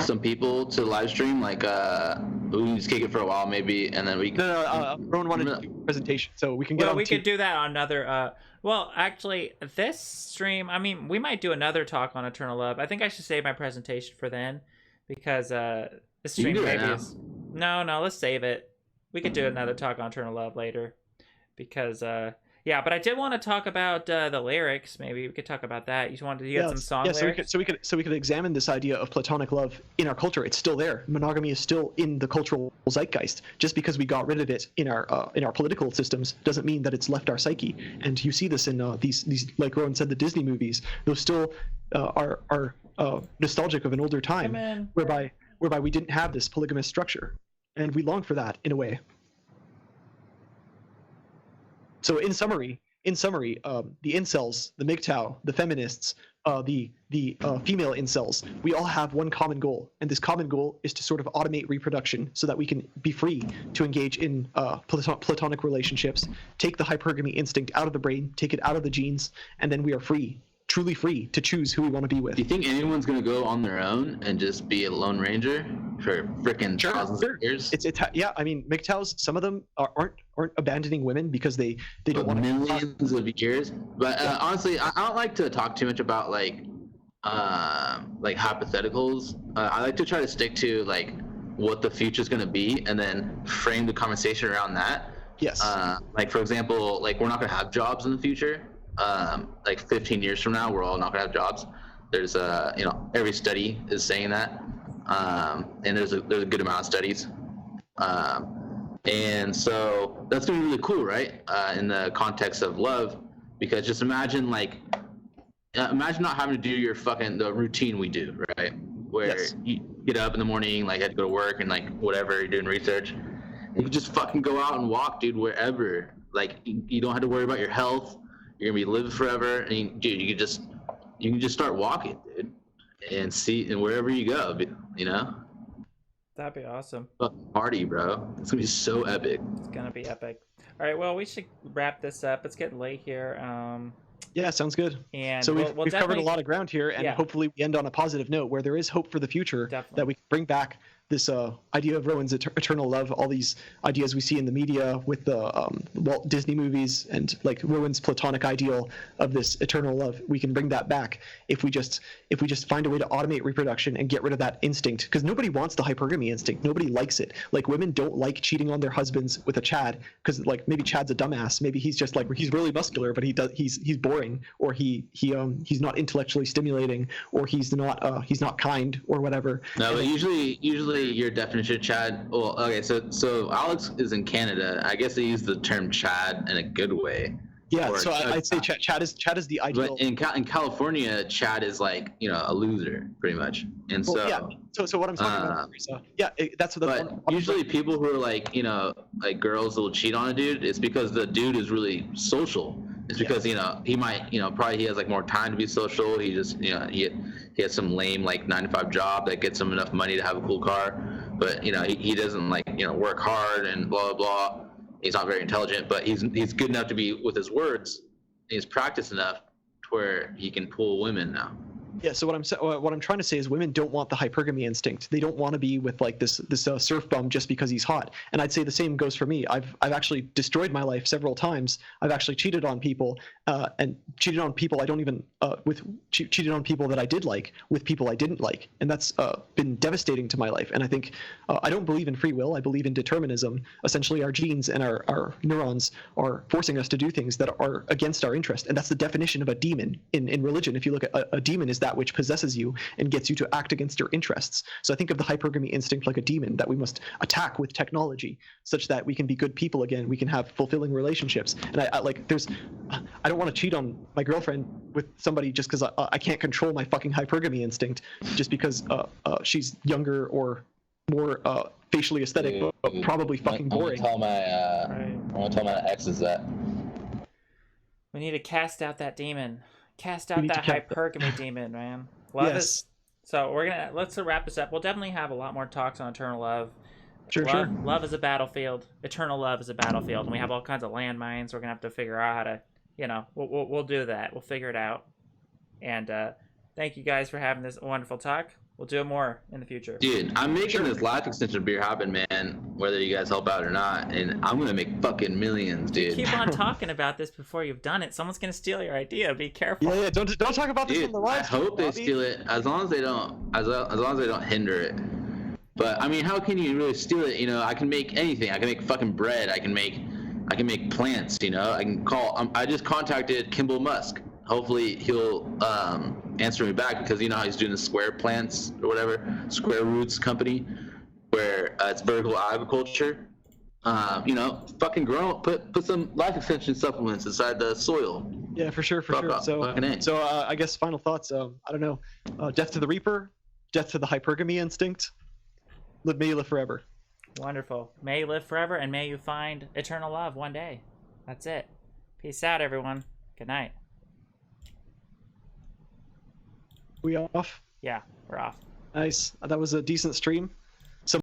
Speaker 3: some people to the live stream? Like, we can just kick it for a while, maybe, and then we can...
Speaker 2: No, Rowan wanted to do a presentation, so we can get on
Speaker 1: we could do that on another... Well, actually, this stream, I mean, we might do another talk on Eternal Love. I think I should save my presentation for then, because this stream maybe is... No, let's save it. We could do another talk on Eternal Love later, because yeah. But I did want to talk about the lyrics. Maybe we could talk about that. You wanted to get some song lyrics?
Speaker 2: So we could examine this idea of platonic love in our culture. It's still there. Monogamy is still in the cultural zeitgeist. Just because we got rid of it in our political systems doesn't mean that it's left our psyche. And you see this in these like Rowan said, the Disney movies. Those still are nostalgic of an older time, whereby we didn't have this polygamous structure. And we long for that in a way. So in summary, the incels, the MGTOW, the feminists, female incels, we all have one common goal, and this common goal is to sort of automate reproduction so that we can be free to engage in platonic relationships, take the hypergamy instinct out of the brain, take it out of the genes, and then we are free, truly free to choose who we want to be with.
Speaker 3: Do you think anyone's gonna go on their own and just be a lone ranger for freaking thousands of years?
Speaker 2: Yeah. I mean, MGTOWs, some of them aren't abandoning women because they don't want
Speaker 3: millions of years. But honestly, I don't like to talk too much about like hypotheticals. I like to try to stick to like what the future's gonna be, and then frame the conversation around that.
Speaker 2: Yes.
Speaker 3: Like for example, like we're not gonna have jobs in the future. Like 15 years from now, we're all not gonna have jobs. There's every study is saying that, and there's a good amount of studies, and so that's gonna be really cool, right? In the context of love, because just imagine imagine not having to do the routine we do, right? Where
Speaker 2: Yes.
Speaker 3: you get up in the morning, like had to go to work and like whatever you're doing research, you can just fucking go out and walk, dude, wherever. Like you don't have to worry about your health. You're gonna be living forever, and dude, you can just start walking, dude, and wherever you go, you know.
Speaker 1: That'd be awesome.
Speaker 3: Fucking party, bro. It's gonna be so epic.
Speaker 1: It's gonna be epic. All right, well, we should wrap this up. It's getting late here.
Speaker 2: Yeah, sounds good.
Speaker 1: And
Speaker 2: So
Speaker 1: we'll
Speaker 2: we've covered a
Speaker 1: definitely-
Speaker 2: lot of ground here, and
Speaker 1: Yeah.
Speaker 2: hopefully we end on a positive note where there is hope for the future,
Speaker 1: Definitely.
Speaker 2: that we can bring back this idea of Rowan's eternal love, all these ideas we see in the media with the Walt Disney movies, and like Rowan's platonic ideal of this eternal love. We can bring that back if we just find a way to automate reproduction and get rid of that instinct, because nobody wants the hypergamy instinct. Nobody likes it. Like women don't like cheating on their husbands with a Chad, because like maybe Chad's a dumbass. Maybe he's just like, he's really muscular, but he's boring, or he's not intellectually stimulating, or he's not kind, or whatever.
Speaker 3: No, but usually your definition of Chad. Well, okay, so Alex is in Canada. I guess they use the term Chad in a good way.
Speaker 2: Yeah,
Speaker 3: Or
Speaker 2: so I'd say Chad is the ideal.
Speaker 3: But in California, Chad is like a loser, pretty much. And
Speaker 2: Well, yeah. So what I'm talking about is, that's what.
Speaker 3: But usually people who are like girls that will cheat on a dude, it's because the dude is really social. It's because he might probably he has like more time to be social. He just he has some lame like 9-to-5 job that gets him enough money to have a cool car, but he doesn't work hard and blah blah blah. He's not very intelligent, but he's good enough to be with his words. He's practiced enough to where he can pull women now.
Speaker 2: Yeah, so what I'm trying to say is women don't want the hypergamy instinct. They don't want to be with like this surf bum just because he's hot. And I'd say the same goes for me. I've actually destroyed my life several times. I've actually cheated on people, and cheated on people I don't even cheated on people that I did like with people I didn't like, and that's been devastating to my life. And I think I don't believe in free will. I believe in determinism. Essentially, our genes and our neurons are forcing us to do things that are against our interest, and that's the definition of a demon in religion. If you look at a demon, is that which possesses you and gets you to act against your interests. So I think of the hypergamy instinct like a demon that we must attack with technology, such that we can be good people again. We can have fulfilling relationships. And I don't want to cheat on my girlfriend with somebody just because I can't control my fucking hypergamy instinct, just because she's younger or more facially aesthetic, but probably fucking boring.
Speaker 4: I'm gonna tell my exes that.
Speaker 1: We need to cast out that demon. Cast out that hypergamy demon, man.
Speaker 2: Yes.
Speaker 1: So let's wrap this up. We'll definitely have a lot more talks on eternal love.
Speaker 2: Sure.
Speaker 1: Love is a battlefield. Eternal love is a battlefield, and we have all kinds of landmines. We're gonna have to figure out how to, we'll do that. We'll figure it out. And thank you guys for having this wonderful talk. We'll do it more in the future.
Speaker 3: Dude, I'm making this life extension beer happen, man, whether you guys help out or not, and I'm gonna make fucking millions, dude.
Speaker 1: Keep on talking about this before you've done it. Someone's gonna steal your idea. Be careful.
Speaker 2: Yeah. Don't talk about this on the live
Speaker 3: I
Speaker 2: stream,
Speaker 3: hope they
Speaker 2: Bobby.
Speaker 3: steal it, as long as they don't hinder it. But I mean, how can you really steal it? I can make anything. I can make fucking bread. I can make plants. I just contacted Kimball Musk. Hopefully he'll answer me back, because how he's doing the Square Plants or whatever, Square Roots company, where it's vertical agriculture. Fucking grow, put some life extension supplements inside the soil.
Speaker 2: Yeah, for sure.
Speaker 3: Fucking A.
Speaker 2: So I guess final thoughts. I don't know. Death to the Reaper, death to the hypergamy instinct. May you live forever.
Speaker 1: Wonderful. May you live forever, and may you find eternal love one day. That's it. Peace out, everyone. Good night.
Speaker 2: We off?
Speaker 1: Yeah, we're off.
Speaker 2: Nice. That was a decent stream.